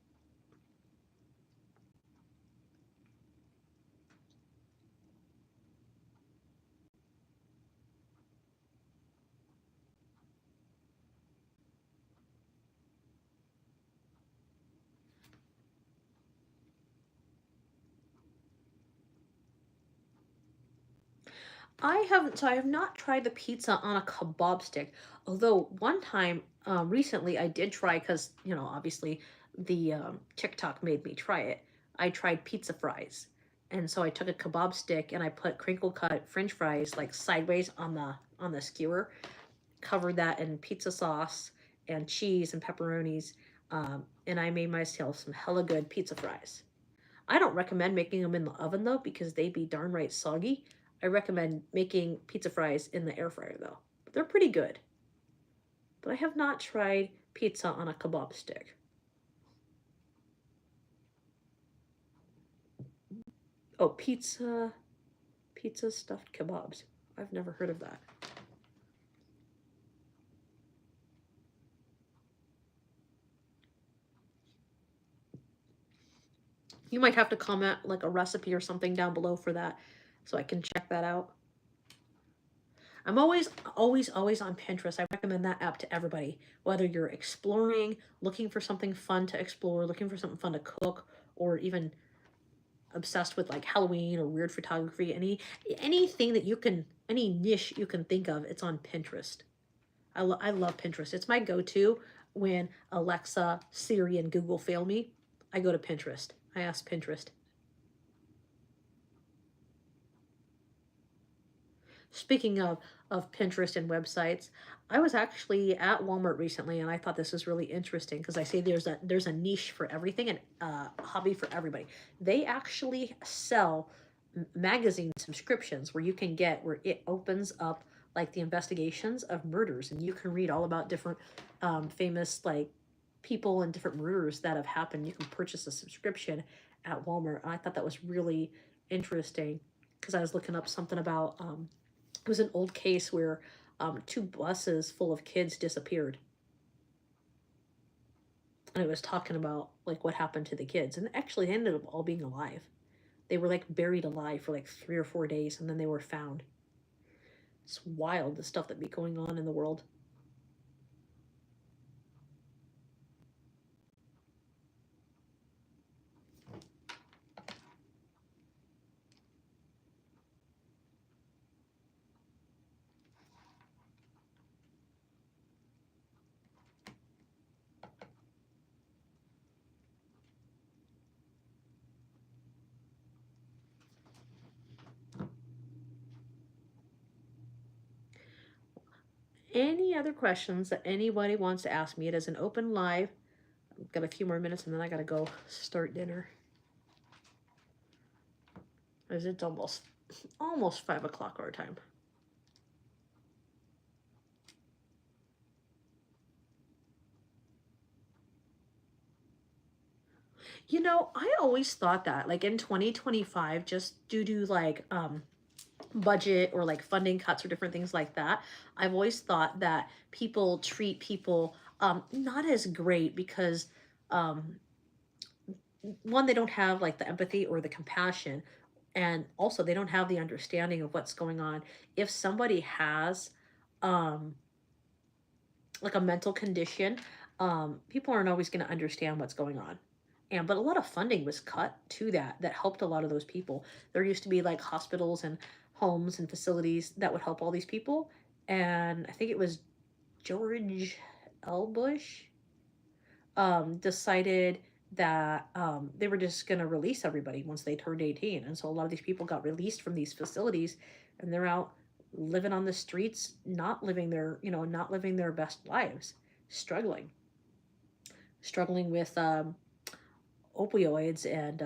I have not tried the pizza on a kebab stick. Although one time, recently, I did try because, you know, obviously the TikTok made me try it. I tried pizza fries. And so I took a kebab stick and I put crinkle cut French fries like sideways on the skewer, covered that in pizza sauce and cheese and pepperonis, and I made myself some hella good pizza fries. I don't recommend making them in the oven though because they be darn right soggy. I recommend making pizza fries in the air fryer though. But they're pretty good. But I have not tried pizza on a kebab stick. Oh, pizza stuffed kebabs. I've never heard of that. You might have to comment like a recipe or something down below for that so I can check that out. I'm always on Pinterest. I recommend that app to everybody, whether you're exploring, looking for something fun to explore, looking for something fun to cook, or even obsessed with like Halloween or weird photography. Anything that you can, any niche you can think of, it's on Pinterest. I love Pinterest. It's my go-to when Alexa, Siri, and Google fail me. I go to Pinterest. I ask Pinterest. Speaking of Pinterest and websites, I was actually at Walmart recently, and I thought this was really interesting because I say there's a niche for everything and a hobby for everybody. They actually sell magazine subscriptions where you can get where it opens up like the investigations of murders, and you can read all about different famous like people and different murders that have happened. You can purchase a subscription at Walmart. And I thought that was really interesting because I was looking up something about it was an old case where two buses full of kids disappeared, and it was talking about like what happened to the kids, and actually they ended up all being alive. They were like buried alive for like 3 or 4 days, and then they were found. It's wild the stuff that be going on in the world. Any other questions that anybody wants to ask me? It is an open live Got a few more minutes and then I gotta go start dinner. As it's almost 5 o'clock our time. You know, I always thought that, like in 2025, just due to like budget or like funding cuts or different things like that, I've always thought that people treat people not as great because um one, they don't have like the empathy or the compassion, and also they don't have the understanding of what's going on. If somebody has um like a mental condition, people aren't always going to understand what's going on. And but a lot of funding was cut to that helped a lot of those people. There used to be like hospitals and homes and facilities that would help all these people, and I think it was George L. Bush decided that they were just going to release everybody once they turned 18. And so a lot of these people got released from these facilities, and they're out living on the streets, not living their, not living their best lives, struggling, struggling with opioids and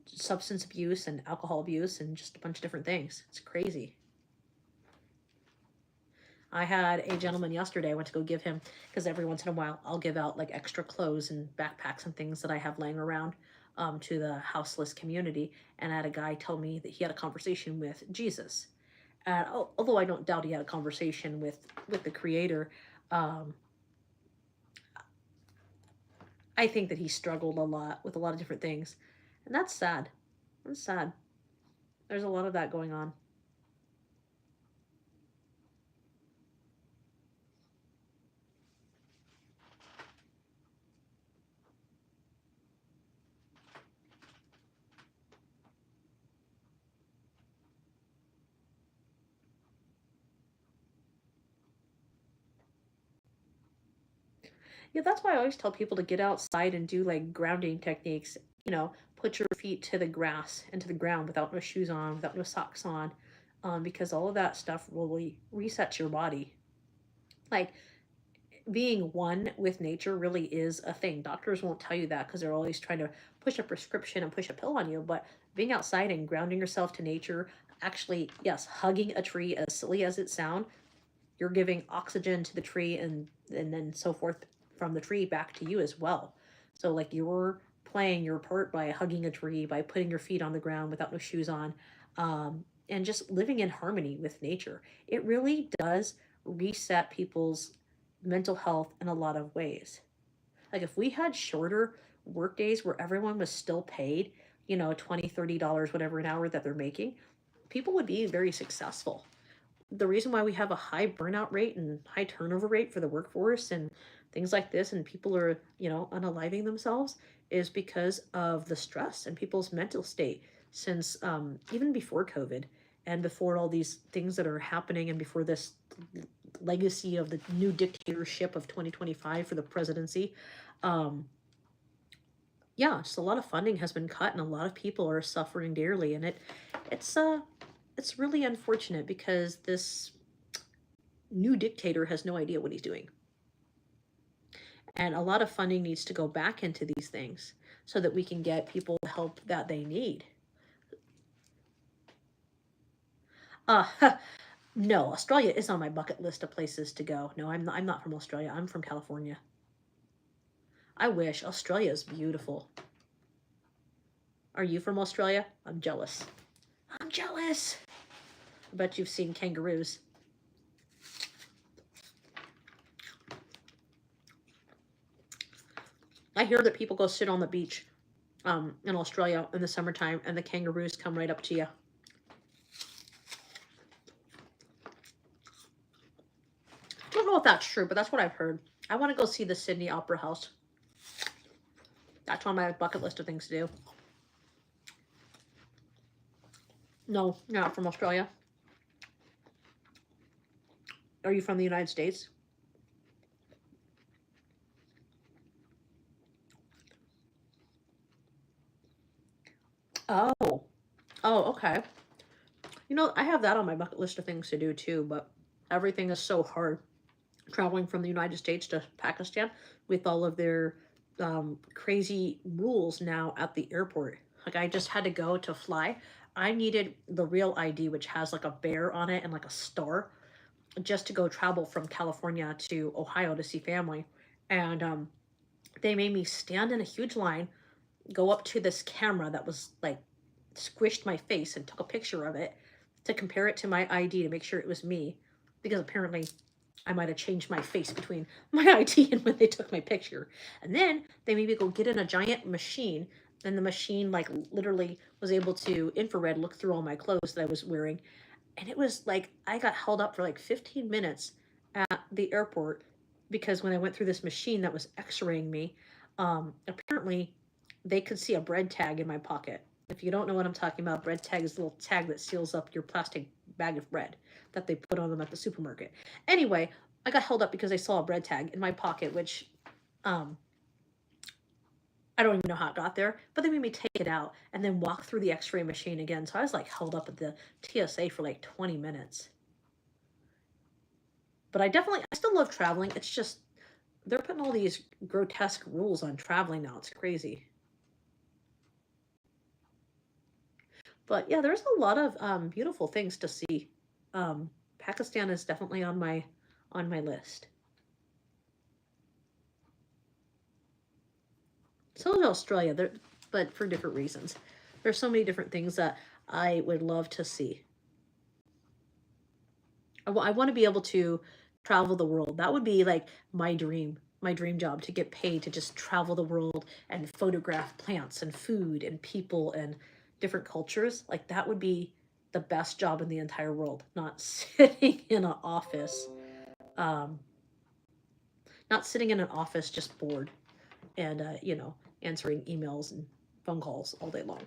substance abuse and alcohol abuse and just a bunch of different things. It's crazy. I had a gentleman yesterday, I went to go give him, because every once in a while I'll give out like extra clothes and backpacks and things that I have laying around to the houseless community. And I had a guy tell me that he had a conversation with Jesus. And although I don't doubt he had a conversation with the Creator, um, I think that he struggled a lot with a lot of different things. And that's sad. That's sad. There's a lot of that going on. Yeah, that's why I always tell people to get outside and do like grounding techniques. Put your feet to the grass and to the ground without no shoes on, without no socks on, because all of that stuff really resets your body. Like being one with nature really is a thing. Doctors won't tell you that because they're always trying to push a prescription and push a pill on you. But being outside and grounding yourself to nature, actually, yes, hugging a tree, as silly as it sounds, you're giving oxygen to the tree and then so forth from the tree back to you as well. So like you're playing your part by hugging a tree, by putting your feet on the ground without no shoes on, and just living in harmony with nature. It really does reset people's mental health in a lot of ways. Like if we had shorter work days where everyone was still paid, $20, $30, whatever an hour that they're making, people would be very successful. The reason why we have a high burnout rate and high turnover rate for the workforce and things like this, and people are, unaliving themselves, is because of the stress and people's mental state since even before COVID and before all these things that are happening and before this legacy of the new dictatorship of 2025 for the presidency. Yeah, just a lot of funding has been cut and a lot of people are suffering dearly, and it's really unfortunate because this new dictator has no idea what he's doing. And a lot of funding needs to go back into these things so that we can get people the help that they need. No, Australia is on my bucket list of places to go. No, I'm not from Australia. I'm from California. I wish. Australia is beautiful. Are you from Australia? I'm jealous. I'm jealous. I bet you've seen kangaroos. I hear that people go sit on the beach in Australia in the summertime and the kangaroos come right up to you. I don't know if that's true, but that's what I've heard. I want to go see the Sydney Opera House. That's on my bucket list of things to do. No, you're not from Australia. Are you from the United States? Oh. Oh, okay. I have that on my bucket list of things to do too, but everything is so hard. Traveling from the United States to Pakistan with all of their crazy rules now at the airport. Like I just had to go to fly. I needed the real ID, which has like a bear on it and like a star, just to go travel from California to Ohio to see family. And they made me stand in a huge line, go up to this camera that was like squished my face and took a picture of it to compare it to my ID to make sure it was me, because apparently I might have changed my face between my ID and when they took my picture. And then they made me go get in a giant machine, and the machine like literally was able to infrared look through all my clothes that I was wearing. And it was like I got held up for like 15 minutes at the airport because when I went through this machine that was x-raying me, apparently they could see a bread tag in my pocket. If you don't know what I'm talking about, bread tag is a little tag that seals up your plastic bag of bread that they put on them at the supermarket. Anyway, I got held up because I saw a bread tag in my pocket, which um, I don't even know how it got there, but they made me take it out and then walk through the x-ray machine again. So I was like held up at the TSA for like 20 minutes. But I still love traveling. It's just, they're putting all these grotesque rules on traveling now. It's crazy. But yeah, there's a lot of beautiful things to see. Pakistan is definitely on my list. So is Australia, there, but for different reasons. There's so many different things that I would love to see. I want to be able to travel the world. That would be like my dream job, to get paid to just travel the world and photograph plants and food and people and different cultures. Like that would be the best job in the entire world, not sitting in an office. Um, not sitting in an office just bored and answering emails and phone calls all day long.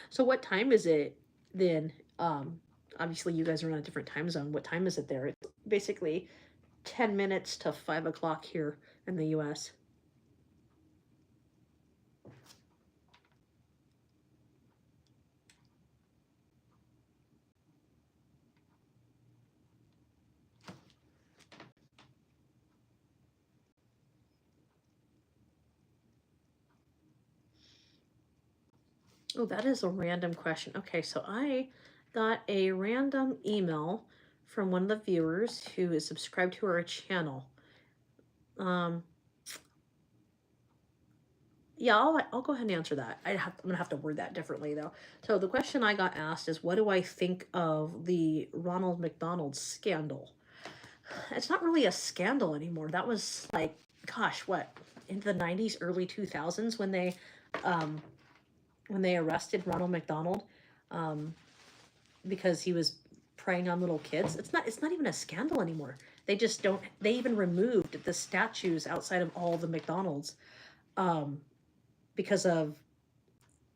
So what time is it then? Obviously you guys are on a different time zone. What time is it there? It's basically 10 minutes to 5 o'clock here in the US. Oh, that is a random question. Okay, so I got a random email from one of the viewers who is subscribed to our channel. Um, yeah, I'll go ahead and answer that. I'm gonna have to word that differently though. So the question I got asked is, what do I think of the Ronald McDonald scandal? It's not really a scandal anymore. That was like, gosh, what, in the 90s, early 2000s um, when they arrested Ronald McDonald, um, because he was preying on little kids. It's not even a scandal anymore. They just don't. They even removed the statues outside of all the McDonald's, um, because of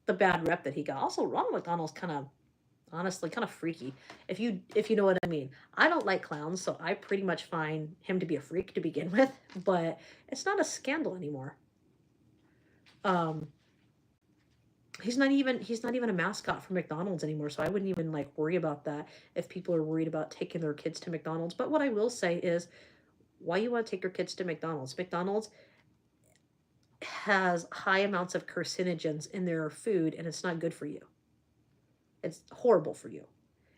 the bad rep that he got. Also, Ronald McDonald's kind of, honestly, kind of freaky. If you know what I mean. I don't like clowns, so I pretty much find him to be a freak to begin with. But it's not a scandal anymore. Um, he's not even a mascot for McDonald's anymore, so I wouldn't even like worry about that if people are worried about taking their kids to McDonald's. But what I will say is, why you want to take your kids to McDonald's? McDonald's has high amounts of carcinogens in their food, and it's not good for you. It's horrible for you.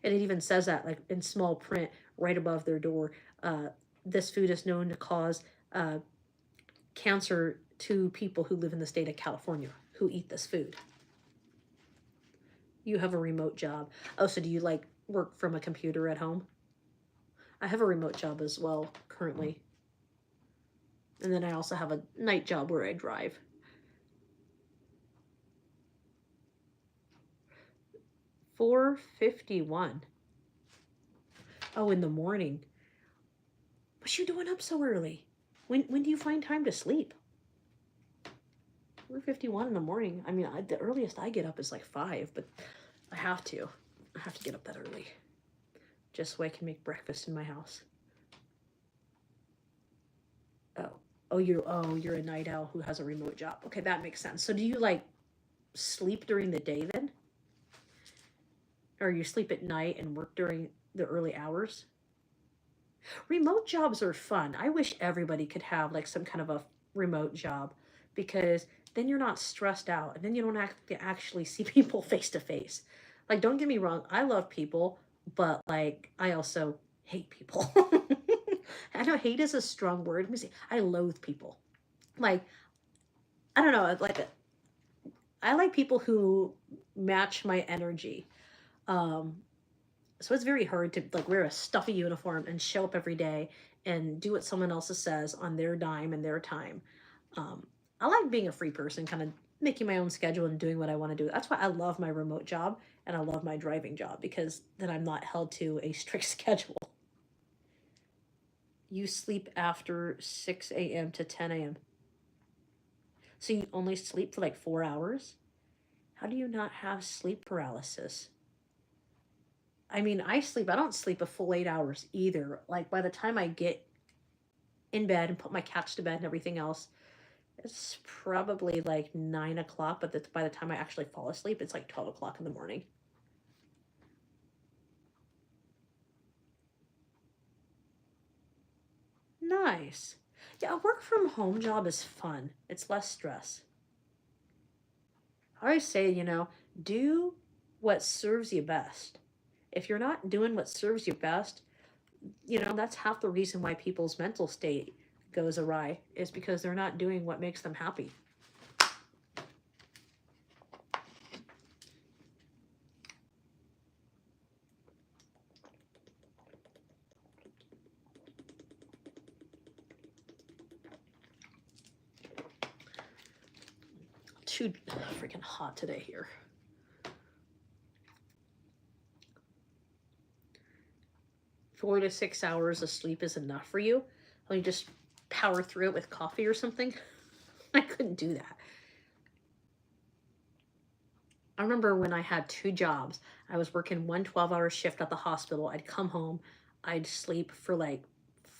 And it even says that like in small print right above their door. Uh, this food is known to cause uh, cancer to people who live in the state of California who eat this food. You have a remote job. Oh, so do you like work from a computer at home? I have a remote job as well currently. And then I also have a night job where I drive. 4:51. Oh, in the morning. What's you doing up so early? When do you find time to sleep? 4:51 in the morning. I mean, the earliest I get up is like 5, but I have to. I have to get up that early just so I can make breakfast in my house. Oh. Oh, you're a night owl who has a remote job. Okay, that makes sense. So do you like sleep during the day then? or you sleep at night and work during the early hours. Remote jobs are fun. I wish everybody could have like some kind of a remote job because then you're not stressed out and then you don't actually see people face to face. Like, don't get me wrong, I love people, but like, I also hate people. I know hate is a strong word. Let me see. I loathe people. Like, I don't know. Like, I like people who match my energy. Um, so it's very hard to like wear a stuffy uniform and show up every day and do what someone else says on their dime and their time. um, I like being a free person, kind of making my own schedule and doing what I want to do. That's why I love my remote job and I love my driving job, because then I'm not held to a strict schedule. You sleep after 6 a.m. to 10 a.m. So you only sleep for like 4 hours? How do you not have sleep paralysis? I mean, I don't sleep a full 8 hours either. Like, by the time I get in bed and put my cats to bed and everything else, it's probably like 9 o'clock, but by the time I actually fall asleep, it's like 12 o'clock in the morning. Nice. Yeah, a work from home job is fun. It's less stress. I always say, do what serves you best. If you're not doing what serves you best, that's half the reason why people's mental state goes awry, is because they're not doing what makes them happy. Too freaking hot today here. 4 to 6 hours of sleep is enough for you? Or you just power through it with coffee or something? I couldn't do that. I remember when I had two jobs. I was working one 12-hour shift at the hospital. I'd come home, I'd sleep for like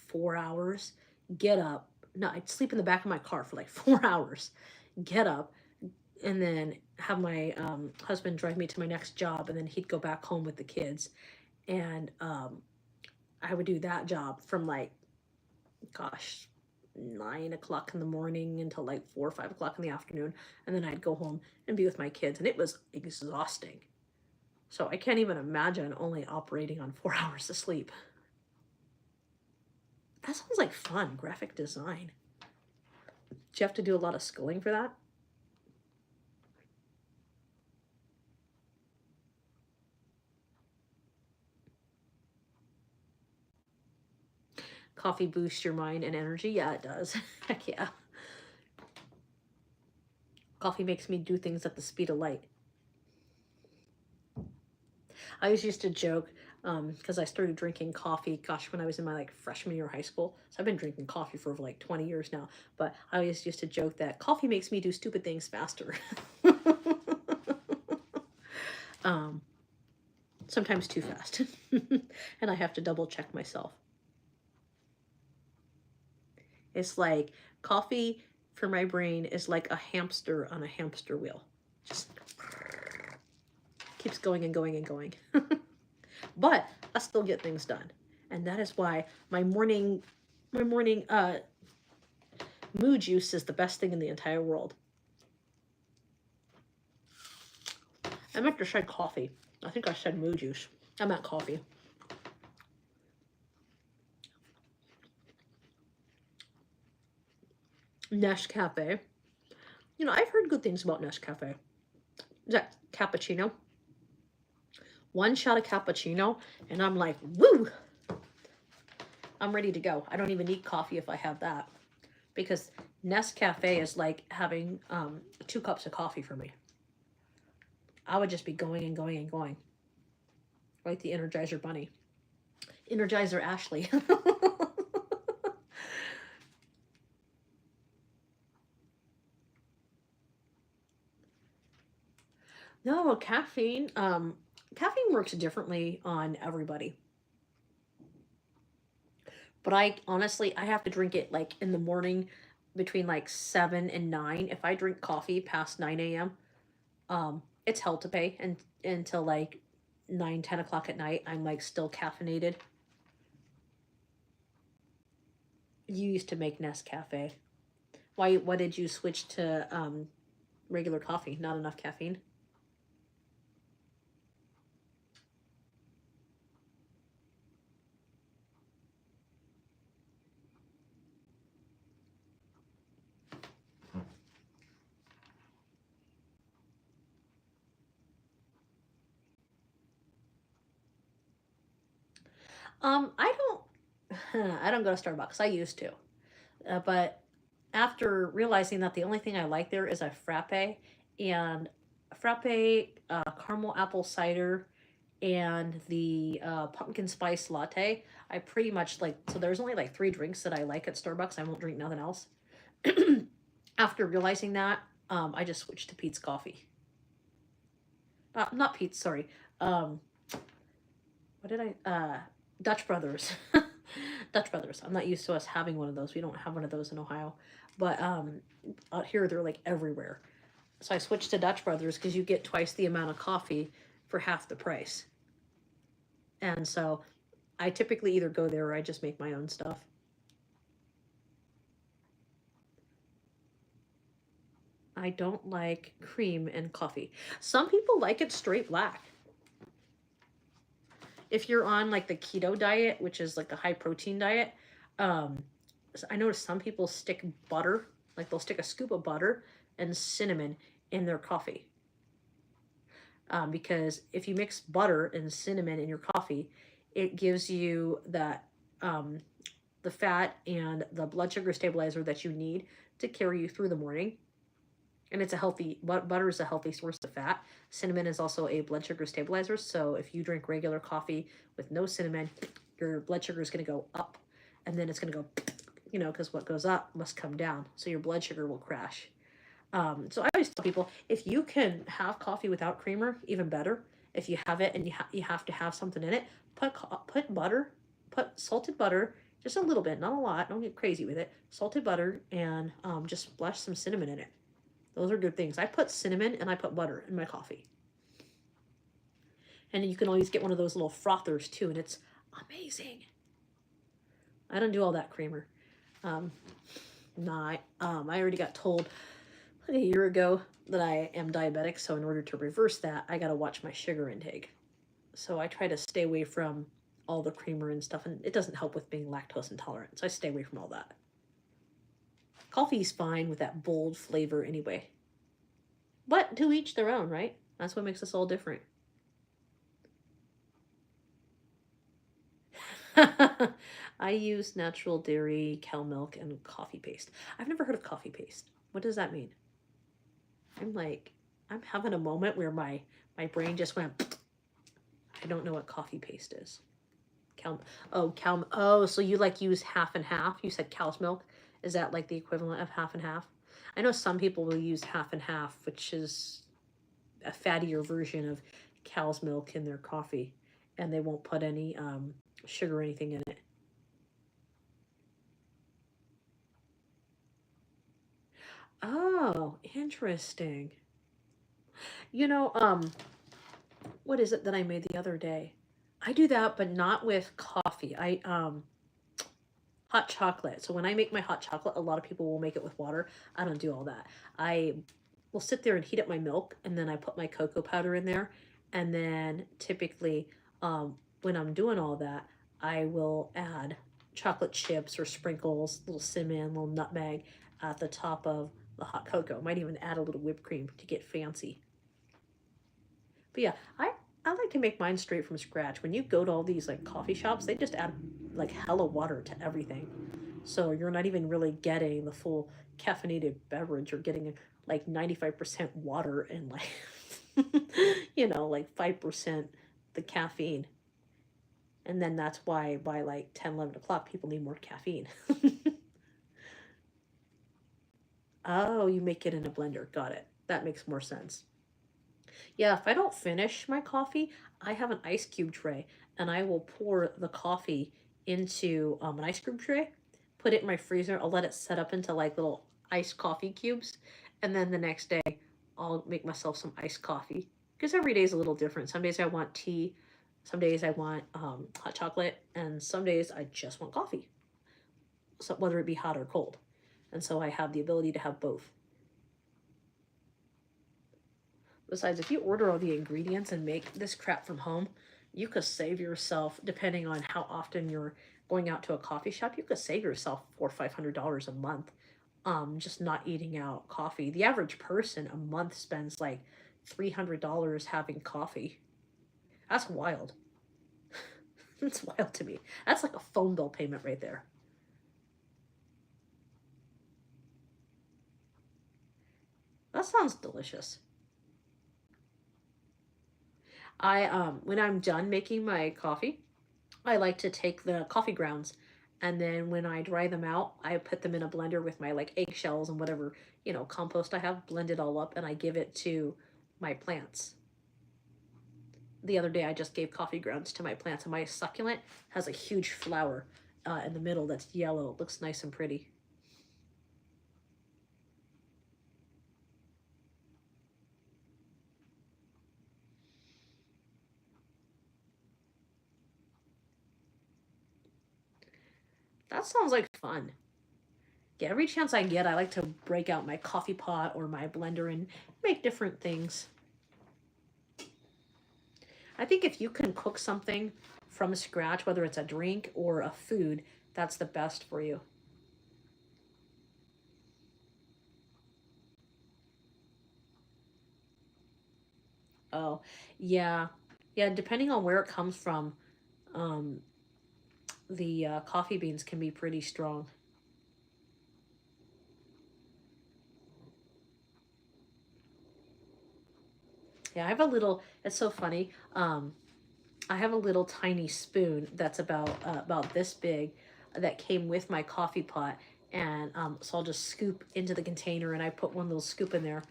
4 hours, get up. No, I'd sleep in the back of my car for like 4 hours, get up, and then have my husband drive me to my next job, and then he'd go back home with the kids. And I would do that job from like, gosh, 9 o'clock in the morning until like 4 or 5 o'clock in the afternoon. And then I'd go home and be with my kids. And it was exhausting. So I can't even imagine only operating on 4 hours of sleep. That sounds like fun, graphic design. Do you have to do a lot of schooling for that? Coffee boosts your mind and energy? Yeah, it does. Heck yeah. Coffee makes me do things at the speed of light. I always used to joke, because I started drinking coffee, gosh, when I was in my like freshman year of high school. So I've been drinking coffee for over like 20 years now. But I always used to joke that coffee makes me do stupid things faster. um, Sometimes too fast. And I have to double check myself. It's like coffee for my brain is like a hamster on a hamster wheel. Just keeps going and going and going. But I still get things done. And that is why my morning moo juice is the best thing in the entire world. I meant to say coffee. I think I said moo juice. I meant coffee. Nescafe. I've heard good things about Nescafe. Is that cappuccino? One shot of cappuccino, and I'm like, woo! I'm ready to go. I don't even need coffee if I have that. Because Nescafe is like having 2 cups of coffee for me. I would just be going and going and going. Like the Energizer Bunny. Energizer Ashley. No, caffeine works differently on everybody. But I honestly, I have to drink it like in the morning between like 7 and 9. If I drink coffee past 9 a.m., it's hell to pay and until like 9, 10 o'clock at night, I'm like still caffeinated. You used to make Nescafe. Why did you switch to regular coffee? Not enough caffeine? I don't I don't go to Starbucks. I used to. But after realizing that the only thing I like there is a frappe, and a frappe, caramel apple cider, and the pumpkin spice latte, I pretty much like. So there's only like 3 drinks that I like at Starbucks. I won't drink nothing else. After realizing that, I just switched to Peet's Coffee. Not Peet's, sorry. Um, what did I? Dutch Brothers. Dutch Brothers. I'm not used to us having one of those. We don't have one of those in Ohio, but out here they're like everywhere. So I switched to Dutch Brothers because you get twice the amount of coffee for half the price. And so I typically either go there or I just make my own stuff. I don't like cream in coffee. Some people like it straight black. If you're on like the keto diet, which is like a high protein diet, um, I noticed some people stick butter, like they'll stick a scoop of butter and cinnamon in their coffee. Because if you mix butter and cinnamon in your coffee, it gives you that the fat and the blood sugar stabilizer that you need to carry you through the morning. And it's a healthy, butter is a healthy source of fat. Cinnamon is also a blood sugar stabilizer. So if you drink regular coffee with no cinnamon, your blood sugar is going to go up. And then it's going to go, because what goes up must come down. So your blood sugar will crash. So I always tell people, if you can have coffee without creamer, even better. If you have it and you have to have something in it, put butter, put salted butter, just a little bit, not a lot. Don't get crazy with it. Salted butter and just splash some cinnamon in it. Those are good things. I put cinnamon and I put butter in my coffee. And you can always get one of those little frothers too, and it's amazing. I don't do all that creamer. I already got told like a year ago that I am diabetic, so in order to reverse that, I gotta watch my sugar intake. So I try to stay away from all the creamer and stuff, and it doesn't help with being lactose intolerant, so I stay away from all that. Coffee's fine with that bold flavor anyway. But to each their own, right? That's what makes us all different. I use natural dairy, cow milk, and coffee paste. I've never heard of coffee paste. What does that mean? I'm having a moment where my brain just went, I don't know what coffee paste is. So you like use half and half? You said cow's milk. Is that like the equivalent of half and half? I know some people will use half and half, which is a fattier version of cow's milk in their coffee, and they won't put any sugar or anything in it. Oh, interesting. What is it that I made the other day? I do that, but not with coffee. Hot chocolate. So when I make my hot chocolate, a lot of people will make it with water. I don't do all that. I will sit there and heat up my milk, and then I put my cocoa powder in there. And then typically, when I'm doing all that, I will add chocolate chips or sprinkles, little cinnamon, little nutmeg at the top of the hot cocoa. Might even add a little whipped cream to get fancy. But yeah, I like to make mine straight from scratch. When you go to all these like coffee shops, they just add like hella water to everything. So you're not even really getting the full caffeinated beverage. You're getting like 95% water and like like 5% the caffeine. And then that's why by like 10, 11 o'clock, people need more caffeine. Oh, you make it in a blender. Got it. That makes more sense. Yeah, if I don't finish my coffee, I have an ice cube tray and I will pour the coffee into an ice cube tray, put it in my freezer. I'll let it set up into like little iced coffee cubes. And then the next day, I'll make myself some iced coffee. because every day is a little different. Some days I want tea, some days I want hot chocolate, and some days I just want coffee, so whether it be hot or cold. And so I have the ability to have both. Besides, if you order all the ingredients and make this crap from home, you could save yourself, depending on how often you're going out to a coffee shop, you could save yourself $400 or $500 a month, just not eating out coffee. The average person a month spends like $300 having coffee. That's wild. That's wild to me. That's like a phone bill payment right there. That sounds delicious. When I'm done making my coffee, I like to take the coffee grounds, and then when I dry them out, I put them in a blender with my like eggshells and whatever, compost I have, blend it all up, and I give it to my plants. The other day I just gave coffee grounds to my plants, and my succulent has a huge flower in the middle that's yellow. It looks nice and pretty. That sounds like fun. Yeah, every chance I get, I like to break out my coffee pot or my blender and make different things. I think if you can cook something from scratch, whether it's a drink or a food, that's the best for you. Oh, yeah. Yeah, depending on where it comes from, um, the coffee beans can be pretty strong. Yeah, I have a little, it's so funny. I have a little tiny spoon that's about this big that came with my coffee pot, and so I'll just scoop into the container, and I put one little scoop in there.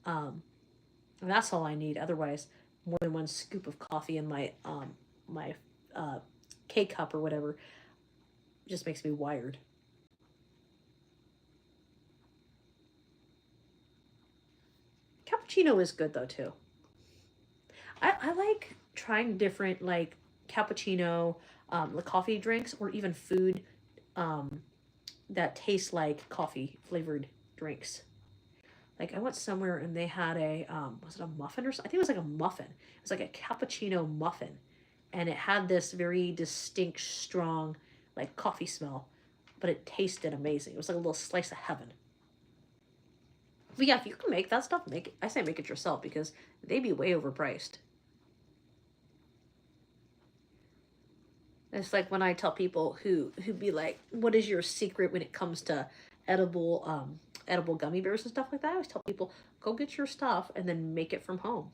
Um, and that's all I need. Otherwise, more than one scoop of coffee in my uh, K cup or whatever just makes me wired. Cappuccino is good though too. I like trying different like cappuccino, like coffee drinks or even food um, that taste like coffee flavored drinks. Like I went somewhere and they had a was it a muffin or something? I think it was like a muffin. It was like a cappuccino muffin, and it had this very distinct, strong like coffee smell, but it tasted amazing. It was like a little slice of heaven. But yeah, if you can make that stuff, make it. I say make it yourself because they be way overpriced. It's like when I tell people who be like, "What is your secret when it comes to edible edible gummy bears and stuff like that?" I always tell people, "Go get your stuff and then make it from home.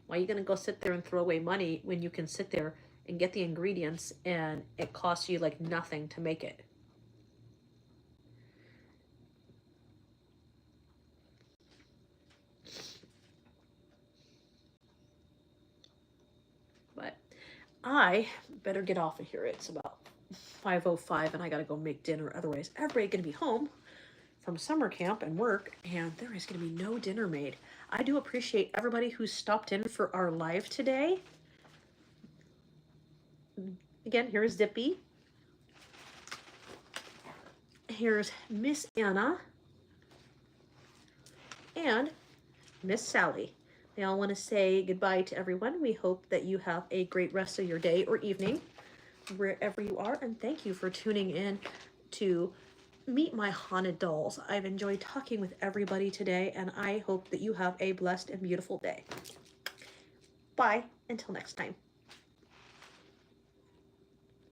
Why are you gonna go sit there and throw away money when you can sit there and get the ingredients and it costs you like nothing to make it?" But I better get off of here. It's about 5:05 and I gotta go make dinner. Otherwise, everybody gonna be home from summer camp and work, and there is going to be no dinner made. I do appreciate everybody who stopped in for our live today. Again, here's Zippy. Here's Miss Anna and Miss Sally. They all want to say goodbye to everyone. We hope that you have a great rest of your day or evening, wherever you are, and thank you for tuning in to Meet My Haunted Dolls. I've enjoyed talking with everybody today, and I hope that you have a blessed and beautiful day. Bye, until next time.